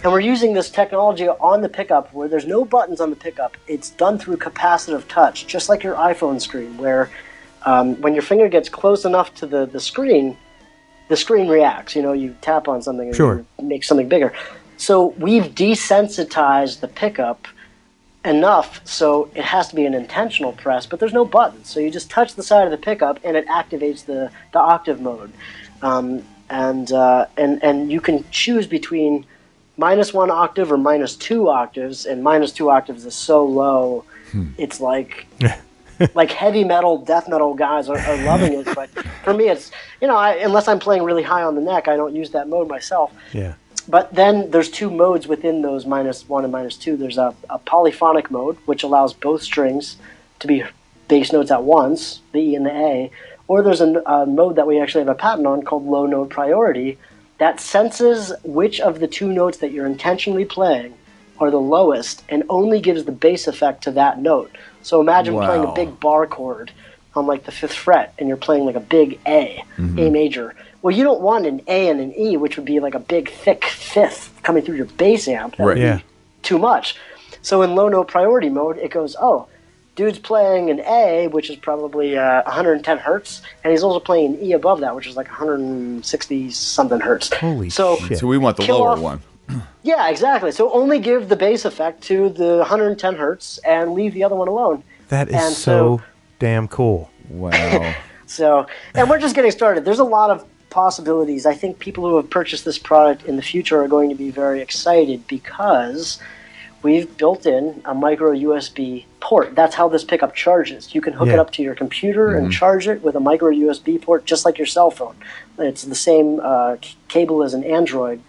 Speaker 10: And we're using this technology on the pickup where there's no buttons on the pickup. It's done through capacitive touch, just like your iPhone screen, where when your finger gets close enough to the screen reacts. You tap on something and you make something bigger. So we've desensitized the pickup enough so it has to be an intentional press, but there's no buttons. So you just touch the side of the pickup and it activates the octave mode. And you can choose between -1 octave or -2 octaves, and -2 octaves is so low, it's like heavy metal, death metal guys are loving it. But for me, it's, unless I'm playing really high on the neck, I don't use that mode myself.
Speaker 7: Yeah.
Speaker 10: But then there's 2 modes within those -1 and -2. There's a polyphonic mode, which allows both strings to be bass notes at once, the E and the A. Or there's a mode that we actually have a patent on called low note priority that senses which of the 2 notes that you're intentionally playing are the lowest and only gives the bass effect to that note. So imagine playing a big bar chord on like the 5th fret, and you're playing like a big A, A major. Well, you don't want an A and an E, which would be like a big, thick 5th coming through your bass amp. That would be too much. So in low note priority mode, it goes, dude's playing an A, which is probably 110 hertz, and he's also playing an E above that, which is like 160-something hertz.
Speaker 7: Holy shit.
Speaker 8: So we want the lower one.
Speaker 10: Yeah, exactly. So only give the bass effect to the 110 hertz and leave the other one alone.
Speaker 7: That is so damn cool.
Speaker 8: Wow.
Speaker 10: And we're just getting started. There's a lot of possibilities. I think people who have purchased this product in the future are going to be very excited because we've built in a micro USB port. That's how this pickup charges. You can hook it up to your computer and charge it with a micro USB port, just like your cell phone. It's the same cable as an Android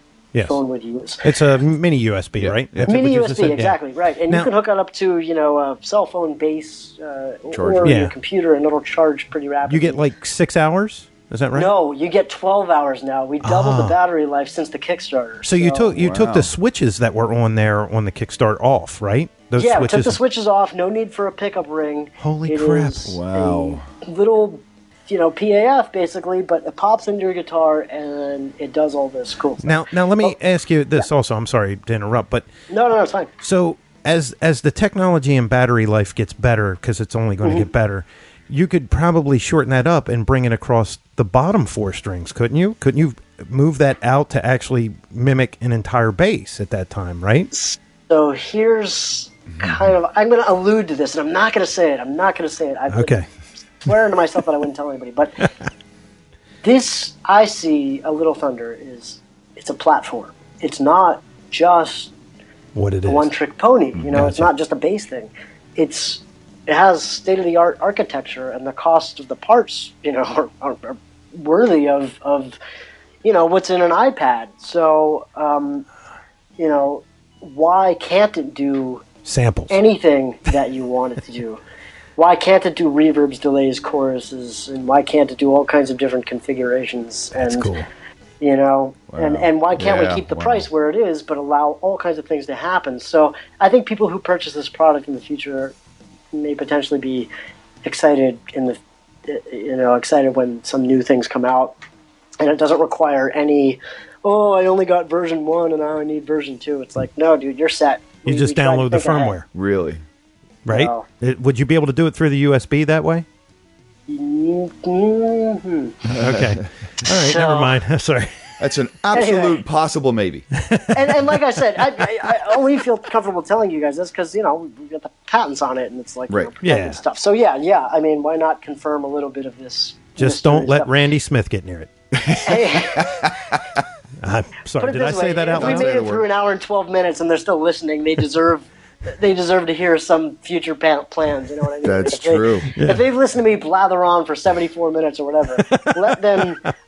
Speaker 10: phone would use.
Speaker 7: It's a mini USB, right?
Speaker 10: Mini USB, exactly, right. And you can hook it up to, a cell phone base or your computer, and it'll charge pretty rapidly.
Speaker 7: You get like 6 hours? Is that right?
Speaker 10: No, you get 12 hours now. We doubled the battery life since the Kickstarter.
Speaker 7: So you took the switches that were on there on the Kickstart off, right? Those switches.
Speaker 10: We took the switches off. No need for a pickup ring.
Speaker 7: Holy crap!
Speaker 10: Wow. A little, PAF basically, but it pops into your guitar and it does all this cool stuff.
Speaker 7: Now let me ask you this also. I'm sorry to interrupt, but
Speaker 10: no, it's fine.
Speaker 7: So as the technology and battery life gets better, because it's only going to get better, you could probably shorten that up and bring it across the bottom 4 strings, couldn't you? Couldn't you move that out to actually mimic an entire bass at that time, right?
Speaker 10: So here's kind of, I'm going to allude to this, and I'm not going to say it. I've been swearing to myself that I wouldn't tell anybody. But this, I see a Little Thunder it's a platform. It's not just a one-trick pony. It's not just a bass thing. It has state-of-the-art architecture, and the cost of the parts, are worthy of what's in an iPad. So why can't it do
Speaker 7: samples,
Speaker 10: anything that you want it to do? Why can't it do reverbs, delays, choruses, and why can't it do all kinds of different configurations?
Speaker 7: That's
Speaker 10: and,
Speaker 7: cool.
Speaker 10: Wow. And why can't we keep the price where it is, but allow all kinds of things to happen? So I think people who purchase this product in the future may potentially be excited excited when some new things come out, and it doesn't require any. Oh, I only got version 1 and now I need version 2. It's like, no, dude, you're set.
Speaker 7: You just download the firmware.
Speaker 8: Ahead. Really?
Speaker 7: Right?
Speaker 10: No.
Speaker 7: Would you be able to do it through the USB that way?
Speaker 10: Mm-hmm.
Speaker 7: Okay. All right, never mind. Sorry.
Speaker 8: That's an absolute possible maybe.
Speaker 10: and like I said, I only feel comfortable telling you guys this because, we've got the patents on it and it's like,
Speaker 8: right.
Speaker 10: Stuff. So, yeah. I mean, why not confirm a little bit of this?
Speaker 7: Just don't let Randy Smith get near it. I'm sorry, did I say that out loud?
Speaker 10: If we made it through an hour and 12 minutes and they're still listening, they deserve to hear some future plans. You know what I mean?
Speaker 8: That's true.
Speaker 10: If they've listened to me blather on for 74 minutes or whatever,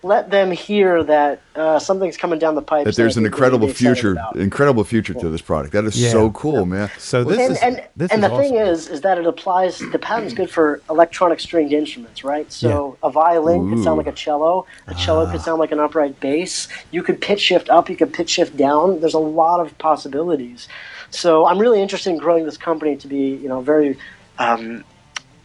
Speaker 10: let them hear that something's coming down the pipe.
Speaker 8: That there's an incredible future to this product. That is so cool, man.
Speaker 7: So
Speaker 10: the thing is that it applies. The patent's good for electronic stringed instruments, right? So a violin could sound like a cello. A cello could sound like an upright bass. You could pitch shift up. You could pitch shift down. There's a lot of possibilities. So I'm really interested in growing this company to be, very an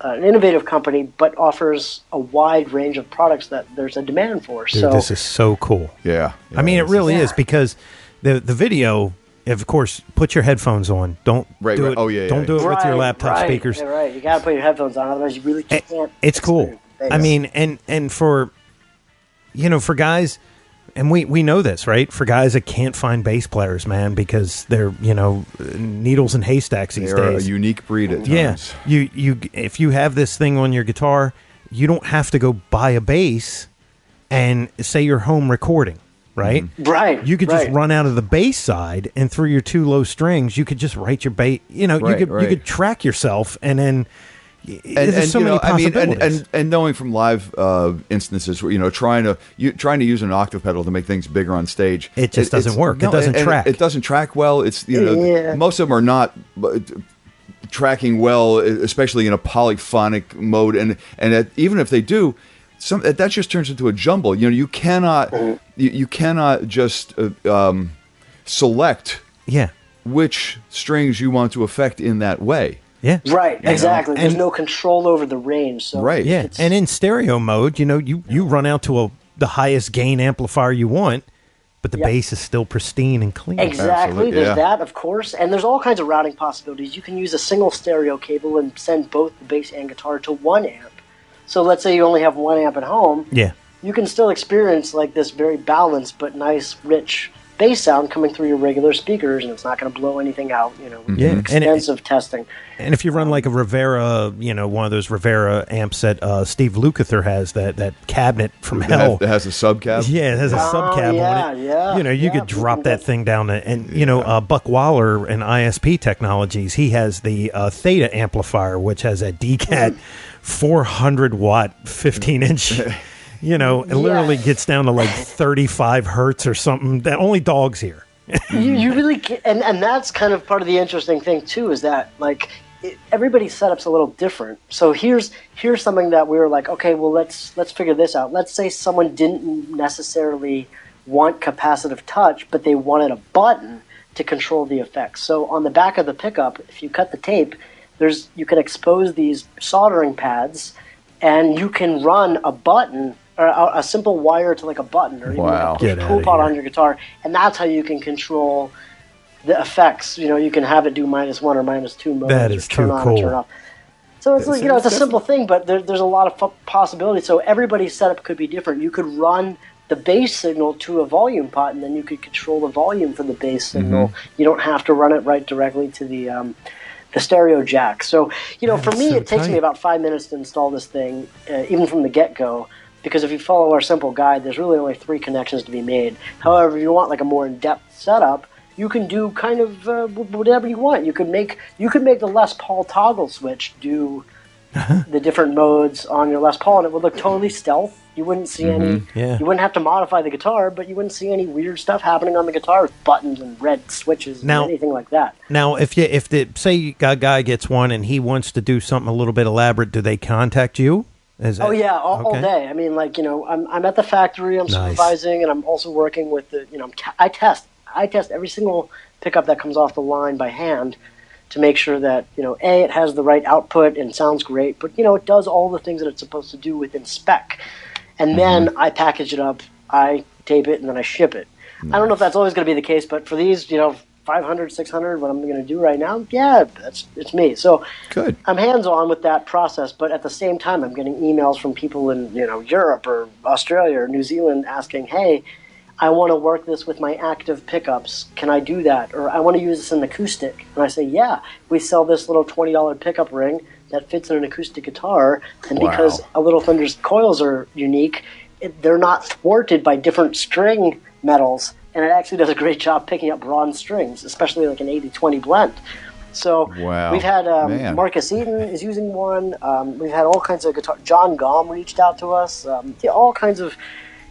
Speaker 10: innovative company, but offers a wide range of products that there's a demand for.
Speaker 7: Dude, this is so cool.
Speaker 8: Yeah.
Speaker 7: I mean, it really is, because the video, of course, put your headphones on. Don't do it.
Speaker 8: Oh, yeah.
Speaker 7: Don't do it with your laptop speakers.
Speaker 10: Yeah, right. You got to put your headphones on, otherwise you really can't.
Speaker 7: It's cool. I mean, and for for guys. And we know this, right? For guys that can't find bass players, man, because they're needles and haystacks these days.
Speaker 8: They're a unique breed at times.
Speaker 7: Yeah, you if you have this thing on your guitar, you don't have to go buy a bass and say you're home recording, right?
Speaker 10: Mm-hmm. Right.
Speaker 7: You could just run out of the bass side, and through your 2 low strings, you could just write your bass. You could track yourself, and then. There's so many possibilities.
Speaker 8: And knowing from live instances, where trying to use an octave pedal to make things bigger on stage,
Speaker 7: it just doesn't work. It doesn't track.
Speaker 8: It doesn't track well. It's most of them are not tracking well, especially in a polyphonic mode. And even if they do, that just turns into a jumble. You cannot just select which strings you want to affect in that way.
Speaker 7: Yeah.
Speaker 10: Right, exactly. There's no control over the range. So
Speaker 7: yeah. And in stereo mode, you run out to the highest gain amplifier you want, but the bass is still pristine and clean.
Speaker 10: Exactly. There's that, of course. And there's all kinds of routing possibilities. You can use a single stereo cable and send both the bass and guitar to 1 amp. So let's say you only have 1 amp at home.
Speaker 7: Yeah.
Speaker 10: You can still experience like this very balanced but nice, rich bass sound coming through your regular speakers, and it's not going to blow anything out, extensive testing.
Speaker 7: And if you run like a Rivera, one of those Rivera amps that Steve Lukather has, that cabinet from hell.
Speaker 8: It has a sub cab?
Speaker 7: Yeah, it has a sub cab on it.
Speaker 10: Yeah,
Speaker 7: you could drop that thing down. Buck Waller and ISP Technologies, he has the Theta amplifier, which has a DCAT 400-watt, 15-inch... it literally gets down to like 35 hertz or something that only dogs hear.
Speaker 10: you really can, and that's kind of part of the interesting thing too, is that like everybody's setup's a little different. So here's something that we were like, okay, well let's figure this out. Let's say someone didn't necessarily want capacitive touch, but they wanted a button to control the effects. So on the back of the pickup, if you cut the tape, you can expose these soldering pads, and you can run a button or a simple wire to like a button or even a pull pod on your guitar, and that's how you can control the effects. You can have it do -1 or -2 modes.
Speaker 7: That is
Speaker 10: turn
Speaker 7: too
Speaker 10: on
Speaker 7: cool.
Speaker 10: And turn off. So it's it's a simple thing, but there's a lot of possibilities. So everybody's setup could be different. You could run the bass signal to a volume pot, and then you could control the volume for the bass signal. You don't have to run it right directly to the stereo jack. So for me, it takes me about 5 minutes to install this thing, even from the get-go. Because if you follow our simple guide, there's really only 3 connections to be made. However, if you want like a more in-depth setup, you can do kind of whatever you want. You could make the Les Paul toggle switch do the different modes on your Les Paul, and it would look totally stealth. You wouldn't see any.
Speaker 7: Yeah.
Speaker 10: You wouldn't have to modify the guitar, but you wouldn't see any weird stuff happening on the guitar with buttons and red switches and anything like that.
Speaker 7: Now, if the say a guy gets one and he wants to do something a little bit elaborate, do they contact you?
Speaker 10: Oh yeah, all day. I mean, like, I'm at the factory, I'm supervising, and I'm also working with the, I test every single pickup that comes off the line by hand to make sure that, A, it has the right output and sounds great, but, it does all the things that it's supposed to do within spec. And then I package it up, I tape it, and then I ship it. Nice. I don't know if that's always going to be the case, but for these, 500, 600, what I'm going to do right now, it's me. So good. I'm hands-on with that process, but at the same time, I'm getting emails from people in, Europe or Australia or New Zealand asking, hey, I want to work this with my active pickups. Can I do that? Or I want to use this in acoustic. And I say, yeah, we sell this little $20 pickup ring that fits in an acoustic guitar, and because a Little Thunder's coils are unique, they're not thwarted by different string metals, and it actually does a great job picking up bronze strings, especially like an 80-20 blend. So we've had Marcus Eaton is using one. We've had all kinds of guitar. John Gom reached out to us. All kinds of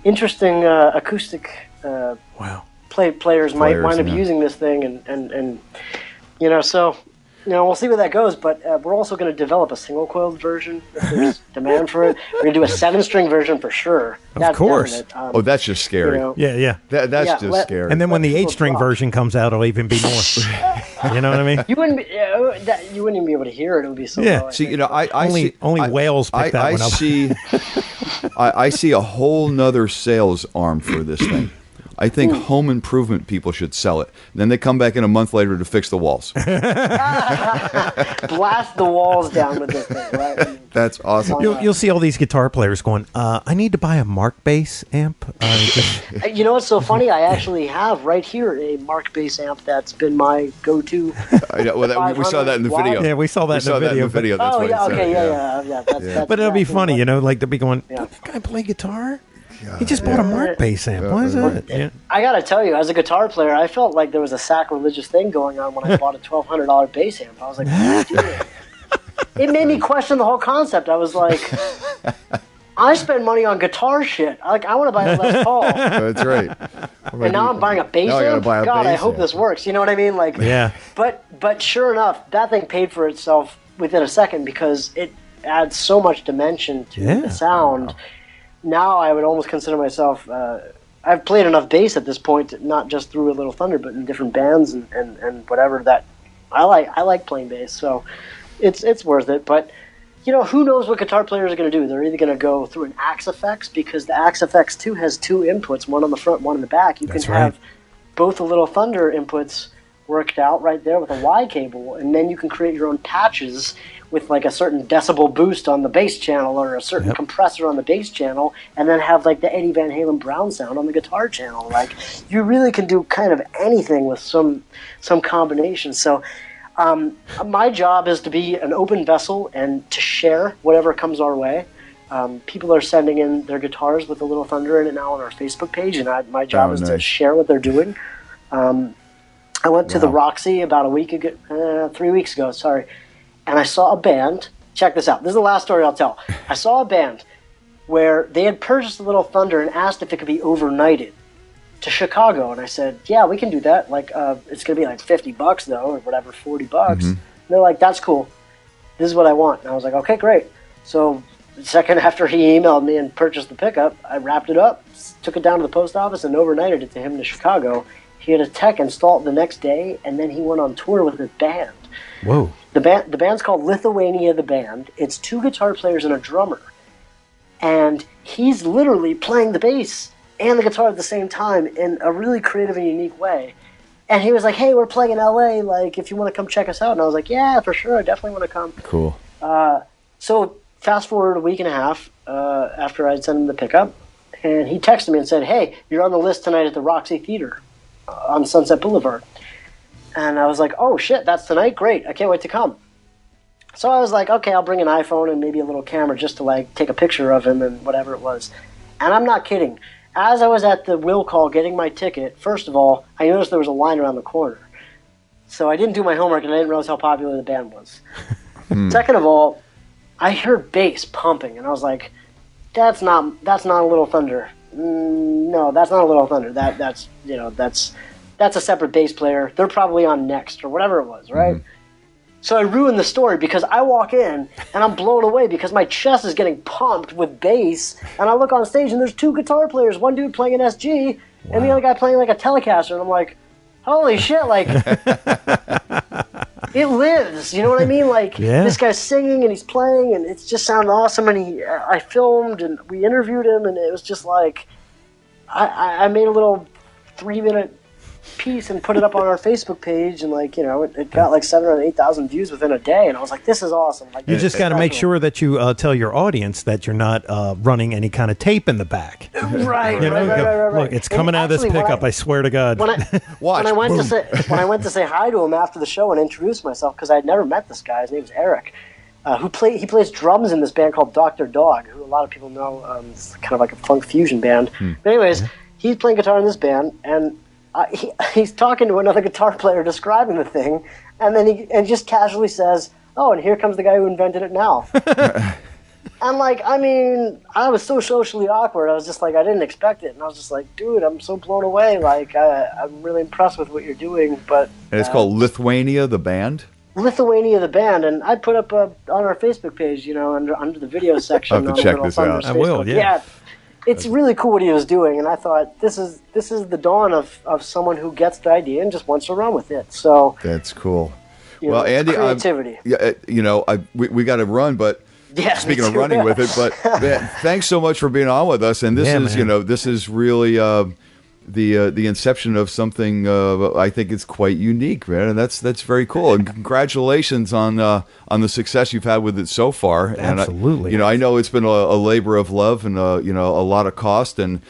Speaker 10: interesting acoustic players might wind up using this thing, and so. We'll see where that goes, but we're also going to develop a single-coiled version if there's demand for it. We're going to do a 7-string version for sure.
Speaker 7: Of course.
Speaker 8: That's just scary.
Speaker 7: Yeah.
Speaker 8: That's just scary.
Speaker 7: And then when the 8-string version comes out, it'll even be more. You know what I mean?
Speaker 10: You wouldn't even be able to hear it. It would be so low.
Speaker 8: See,
Speaker 7: only whales pick that one up.
Speaker 8: I see a whole nother sales arm for this thing. I think home improvement people should sell it. And then they come back in a month later to fix the walls.
Speaker 10: Blast the walls down with this thing, right?
Speaker 8: That's awesome.
Speaker 7: You'll see all these guitar players going, I need to buy a Mark bass amp.
Speaker 10: You know what's so funny? I actually have right here a Mark bass amp that's been my go-to.
Speaker 8: We saw that in the video.
Speaker 7: Yeah, we saw that in the video.
Speaker 8: That's
Speaker 7: But it'll be funny, like they'll be going, this guy play guitar? He just bought a Mark bass amp. What is that? Yeah.
Speaker 10: I got to tell you, as a guitar player, I felt like there was a sacrilegious thing going on when I bought a $1,200 bass amp. I was like, what are you doing? It made me question the whole concept. I was like, I spend money on guitar shit. I want to buy a Les Paul.
Speaker 8: That's right.
Speaker 10: And now I'm buying a bass amp? God, I hope this works. You know what I mean? But sure enough, that thing paid for itself within a second because it adds so much dimension to the sound. Wow. Now I would almost consider myself, I've played enough bass at this point, not just through a Little Thunder, but in different bands and whatever that I like playing bass, so it's worth it. But, who knows what guitar players are going to do? They're either going to go through an Axe FX, because the Axe FX 2 has 2 inputs, one on the front, one in the back. You can have both the Little Thunder inputs worked out right there with a Y cable, and then you can create your own patches with like a certain decibel boost on the bass channel or a certain compressor on the bass channel, and then have like the Eddie Van Halen Brown sound on the guitar channel. Like, you really can do kind of anything with some combination. So my job is to be an open vessel and to share whatever comes our way. People are sending in their guitars with a Little Thunder in it now on our Facebook page, and my job is to share what they're doing. I went to the Roxy about 3 weeks ago, and I saw a band. Check this out. This is the last story I'll tell. I saw a band where they had purchased a Little Thunder and asked if it could be overnighted to Chicago. And I said, yeah, we can do that. It's going to be like $50 though, or whatever, $40. Mm-hmm. And they're like, that's cool. This is what I want. And I was like, okay, great. So the second after he emailed me and purchased the pickup, I wrapped it up, took it down to the post office, and overnighted it to him to Chicago. He had a tech install it the next day, and then he went on tour with his band.
Speaker 7: Whoa.
Speaker 10: The band's called Lithuania, the band. It's 2 guitar players and a drummer. And he's literally playing the bass and the guitar at the same time in a really creative and unique way. And he was like, hey, we're playing in LA, if you want to come check us out. And I was like, yeah, for sure, I definitely want to come.
Speaker 8: Cool.
Speaker 10: So fast forward a week and a half after I'd sent him the pickup, and he texted me and said, hey, you're on the list tonight at the Roxy Theater on Sunset Boulevard. And I was like, oh, shit, that's tonight? Great. I can't wait to come. So I was like, okay, I'll bring an iPhone and maybe a little camera just to, take a picture of him and whatever it was. And I'm not kidding. As I was at the will call getting my ticket, first of all, I noticed there was a line around the corner. So I didn't do my homework, and I didn't realize how popular the band was. Second of all, I heard bass pumping, and I was like, that's not a Little Thunder. No, that's not a Little Thunder. That's a separate bass player. They're probably on next or whatever it was, right? Mm-hmm. So I ruined the story because I walk in and I'm blown away because my chest is getting pumped with bass, and I look on stage and there's 2 guitar players, one dude playing an SG and the other guy playing like a Telecaster, and I'm like, holy shit, like it lives, you know what I mean? Like this guy's singing and he's playing and it just sounded awesome, and I filmed and we interviewed him, and it was just like I made a little 3-minute piece and put it up on our Facebook page, and it got like 7,000 or 8,000 views within a day, and I was like, this is awesome. Like,
Speaker 7: you just got to make sure that you tell your audience that you're not running any kind of tape in the back.
Speaker 10: Right.
Speaker 7: Look, it's coming out of this pickup, I swear to God.
Speaker 10: When I went to say hi to him after the show and introduce myself, because I had never met this guy, his name's Eric, he plays drums in this band called Dr. Dog, who a lot of people know. It's kind of like a funk fusion band. But anyways, he's playing guitar in this band, and he's talking to another guitar player describing the thing, and then he just casually says, "Oh, and here comes the guy who invented it now." And I was so socially awkward. I was just like, I didn't expect it, and I was just like, dude, I'm so blown away. Like, I'm really impressed with what you're doing. But
Speaker 8: and it's called Lithuania, the band.
Speaker 10: Lithuania, the band, and I put up on our Facebook page, under the video section.
Speaker 8: I'll have to check this out.
Speaker 7: I will, yeah.
Speaker 10: It's really cool what he was doing, and I thought this is the dawn of someone who gets the idea and just wants to run with it. So
Speaker 8: that's cool. Well, Andy,
Speaker 10: creativity.
Speaker 8: We got to run, but speaking of running with it, but man, thanks so much for being on with us. And this this is really the inception of something I think it's quite unique, man, and that's very cool. And congratulations on the success you've had with it so far.
Speaker 7: Absolutely.
Speaker 8: And I know it's been a labor of love and a lot of cost, and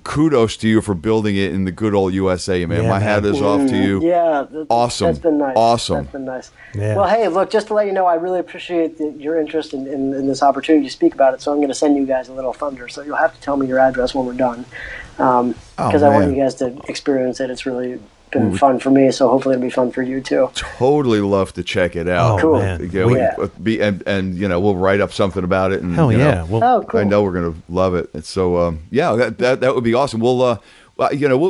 Speaker 8: kudos to you for building it in the good old USA, man. My hat is off to you.
Speaker 10: Yeah,
Speaker 8: awesome.
Speaker 10: That's been nice.
Speaker 8: Awesome.
Speaker 10: That's been nice.
Speaker 7: Yeah.
Speaker 10: Well, hey, look, just to let you know, I really appreciate your interest in this opportunity to speak about it. So I'm going to send you guys a little thunder. So you'll have to tell me your address when we're done, because I want you guys to experience it. It's really been fun for me, so hopefully it'll be fun for you too.
Speaker 8: Totally love to check it out.
Speaker 10: Oh, cool.
Speaker 8: Man. We'll write up something about it. And,
Speaker 7: Hell yeah!
Speaker 10: Cool.
Speaker 8: I know we're going to love it. And so that would be awesome. We'll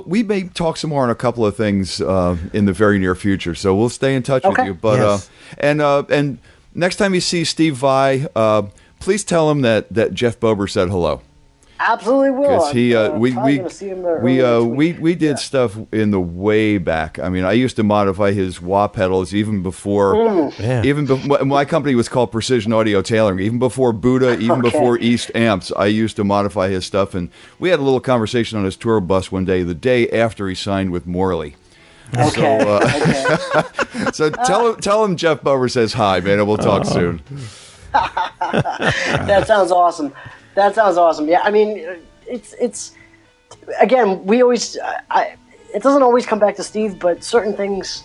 Speaker 8: we may talk some more on a couple of things in the very near future. So we'll stay in touch with you. But and next time you see Steve Vai, please tell him that Jeff Bober said hello.
Speaker 10: Absolutely will.
Speaker 8: Because we did stuff in the way back. I mean, I used to modify his wah pedals even before my company was called Precision Audio Tailoring. Even before Buddha, even before East Amps, I used to modify his stuff. And we had a little conversation on his tour bus one day, the day after he signed with Morley.
Speaker 10: Okay.
Speaker 8: So tell him Jeff Bober says hi, man, and we'll talk soon.
Speaker 10: That sounds awesome. Yeah, I mean, it's again, we always it doesn't always come back to Steve, but certain things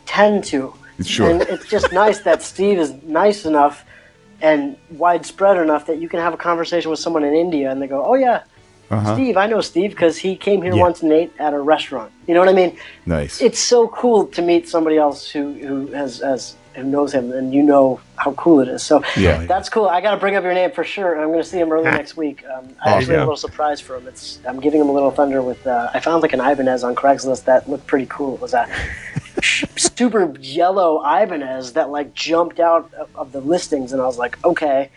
Speaker 10: tend to.
Speaker 8: Sure.
Speaker 10: And it's just nice that Steve is nice enough and widespread enough that you can have a conversation with someone in India and they go, "Oh yeah, Steve, I know Steve because he came here once and ate at a restaurant." You know what I mean?
Speaker 8: Nice.
Speaker 10: It's so cool to meet somebody else who knows him, and you know how cool it is. So that's cool. I got to bring up your name for sure. I'm going to see him early next week. I actually have a little surprise for him. I'm giving him a little thunder with. I found like an Ibanez on Craigslist that looked pretty cool. It was a super yellow Ibanez that like jumped out of the listings, and I was like, okay,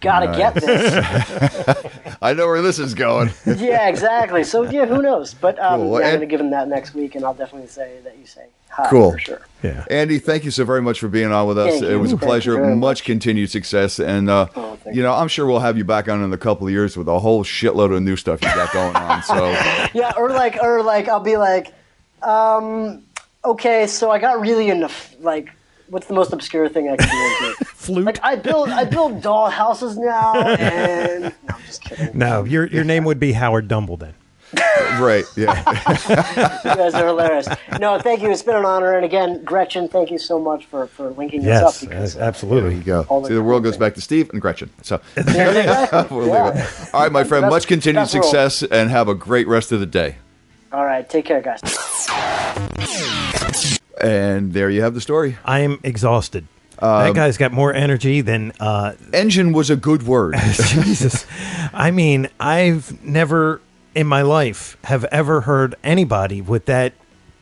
Speaker 10: gotta get this.
Speaker 8: I know where this is going.
Speaker 10: Yeah, exactly. So who knows? But I'm going to give him that next week, and I'll definitely say that you say hi for sure.
Speaker 7: Yeah.
Speaker 8: Andy, thank you so very much for being on with us. It was a pleasure. Much continued success, and I'm sure we'll have you back on in a couple of years with a whole shitload of new stuff you got going on. So
Speaker 10: yeah, or like I'll be like, okay, so I got really into like. What's the most obscure thing I can do into it?
Speaker 7: Flute.
Speaker 10: Like I build doll houses now, and no, I'm just kidding.
Speaker 7: No, your name would be Howard Dumble then.
Speaker 8: Right. Yeah.
Speaker 10: You guys are hilarious. No, thank you. It's been an honor, and again, Gretchen, thank you so much for linking this up.
Speaker 7: Because, absolutely.
Speaker 8: There you go. See, the world goes back to Steve and Gretchen. So
Speaker 10: exactly.
Speaker 8: All right, my friend. Much continued success, and have a great rest of the day.
Speaker 10: All right. Take care, guys.
Speaker 8: And there you have the story.
Speaker 7: I am exhausted. That guy's got more energy than...
Speaker 8: engine was a good word.
Speaker 7: Jesus. I mean, I've never in my life have ever heard anybody with that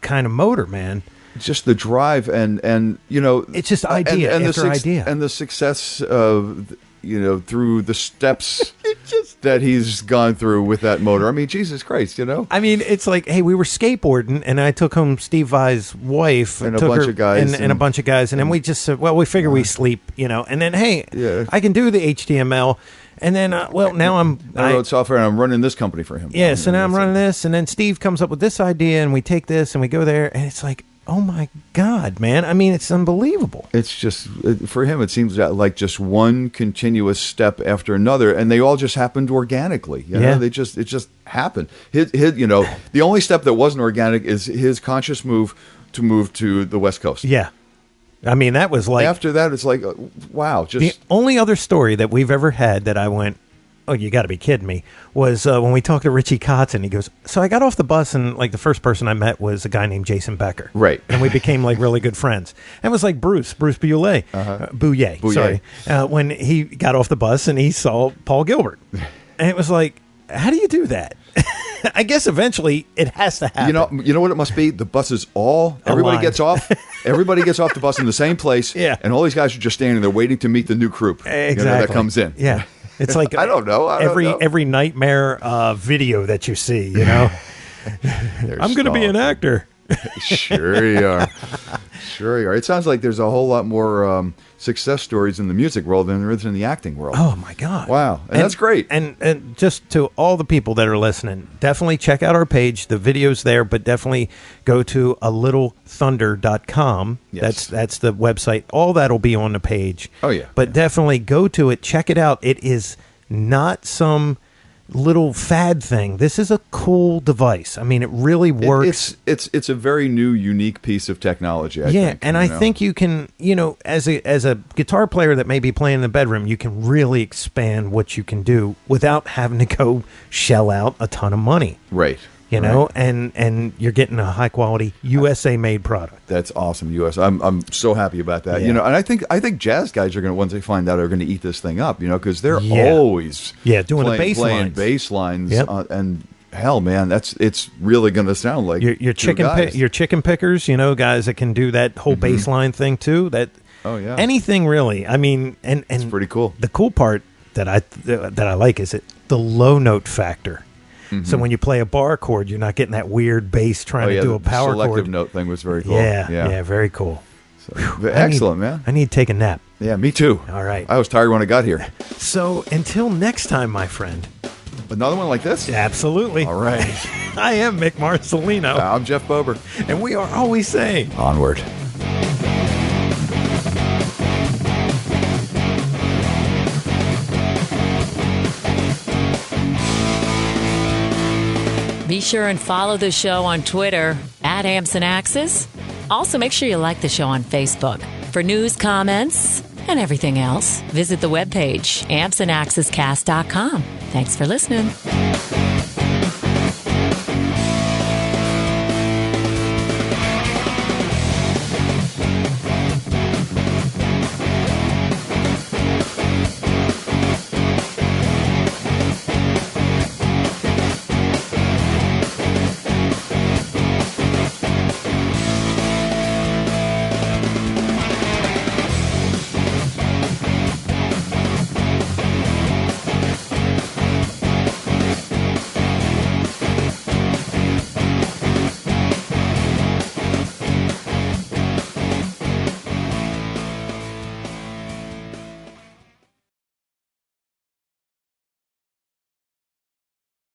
Speaker 7: kind of motor, man.
Speaker 8: Just the drive and you know...
Speaker 7: It's just idea after idea.
Speaker 8: And the success of... You know, through the steps that he's gone through with that motor. I mean, Jesus Christ, you know?
Speaker 7: I mean, it's like, hey, we were skateboarding, and I took home Steve Vai's wife.
Speaker 8: And a bunch of guys.
Speaker 7: And a bunch of guys. And then we just said, well, we figure we sleep, you know. And then, hey, I can do the HTML. And then, now
Speaker 8: I wrote software, and I'm running this company for him.
Speaker 7: Yeah, so now I'm running this. And then Steve comes up with this idea, and we take this, and we go there. And it's like, oh, my God, man. I mean, it's unbelievable.
Speaker 8: It's just, for him, it seems like just one continuous step after another, and they all just happened organically. You know? It just happened. His, you know, the only step that wasn't organic is his conscious move to the West Coast.
Speaker 7: Yeah. I mean, that was like...
Speaker 8: After that, it's like, wow. Just
Speaker 7: the only other story that we've ever had that I went, oh, you got to be kidding me, was when we talked to Richie Kotzen. He goes, so I got off the bus, and like the first person I met was a guy named Jason Becker.
Speaker 8: Right.
Speaker 7: And we became like really good friends. And it was like Bruce Bouillet, Bouillet, sorry, when he got off the bus and he saw Paul Gilbert. And it was like, how do you do that? I guess eventually it has to happen.
Speaker 8: You know what it must be? The buses everybody gets off. Everybody gets off the bus in the same place.
Speaker 7: Yeah.
Speaker 8: And all these guys are just standing there waiting to meet the new group.
Speaker 7: Exactly.
Speaker 8: That comes in.
Speaker 7: Yeah. It's like
Speaker 8: I don't know.
Speaker 7: Every nightmare video that you see, you know. I'm going to be an actor.
Speaker 8: Sure you are. Sure you are. It sounds like there's a whole lot more success stories in the music world than there is in the acting world.
Speaker 7: Oh, my God.
Speaker 8: Wow. And that's great.
Speaker 7: And just to all the people that are listening, definitely check out our page. The video's there, but definitely go to alittle.thunder.com.
Speaker 8: Yes.
Speaker 7: That's the website. All that'll be on the page.
Speaker 8: Oh, yeah.
Speaker 7: But definitely go to it. Check it out. It is not some little fad thing. This is a cool device. I mean, it really works.
Speaker 8: It's a very new, unique piece of technology. I think,
Speaker 7: and I think you can, as a guitar player that may be playing in the bedroom, you can really expand what you can do without having to go shell out a ton of money.
Speaker 8: Right.
Speaker 7: You know, and you're getting a high quality USA made product.
Speaker 8: That's awesome. I'm so happy about that.
Speaker 7: Yeah.
Speaker 8: And I think jazz guys are going to, once they find out, are going to eat this thing up. Because they're always
Speaker 7: doing
Speaker 8: playing bass lines. And hell, man, it's really going to sound like
Speaker 7: your chicken pickers. Guys that can do that whole bass line thing too. Anything really. I mean, and
Speaker 8: it's pretty cool.
Speaker 7: The cool part that I like is the low note factor. So when you play a bar chord, you're not getting that weird bass trying to do a power chord.
Speaker 8: The selective note thing was very cool.
Speaker 7: Yeah, very cool.
Speaker 8: So, excellent, man.
Speaker 7: I need to take a nap.
Speaker 8: Yeah, me too.
Speaker 7: All right.
Speaker 8: I was tired when I got here.
Speaker 7: So until next time, my friend.
Speaker 8: Another one like this?
Speaker 7: Absolutely.
Speaker 8: All right.
Speaker 7: I am Mick Marcelino.
Speaker 8: I'm Jeff Bober.
Speaker 7: And we are always saying...
Speaker 8: Onward.
Speaker 6: Be sure and follow the show on Twitter @AmpsandAxis. Also, make sure you like the show on Facebook. For news, comments, and everything else, visit the webpage ampsandaxiscast.com. Thanks for listening.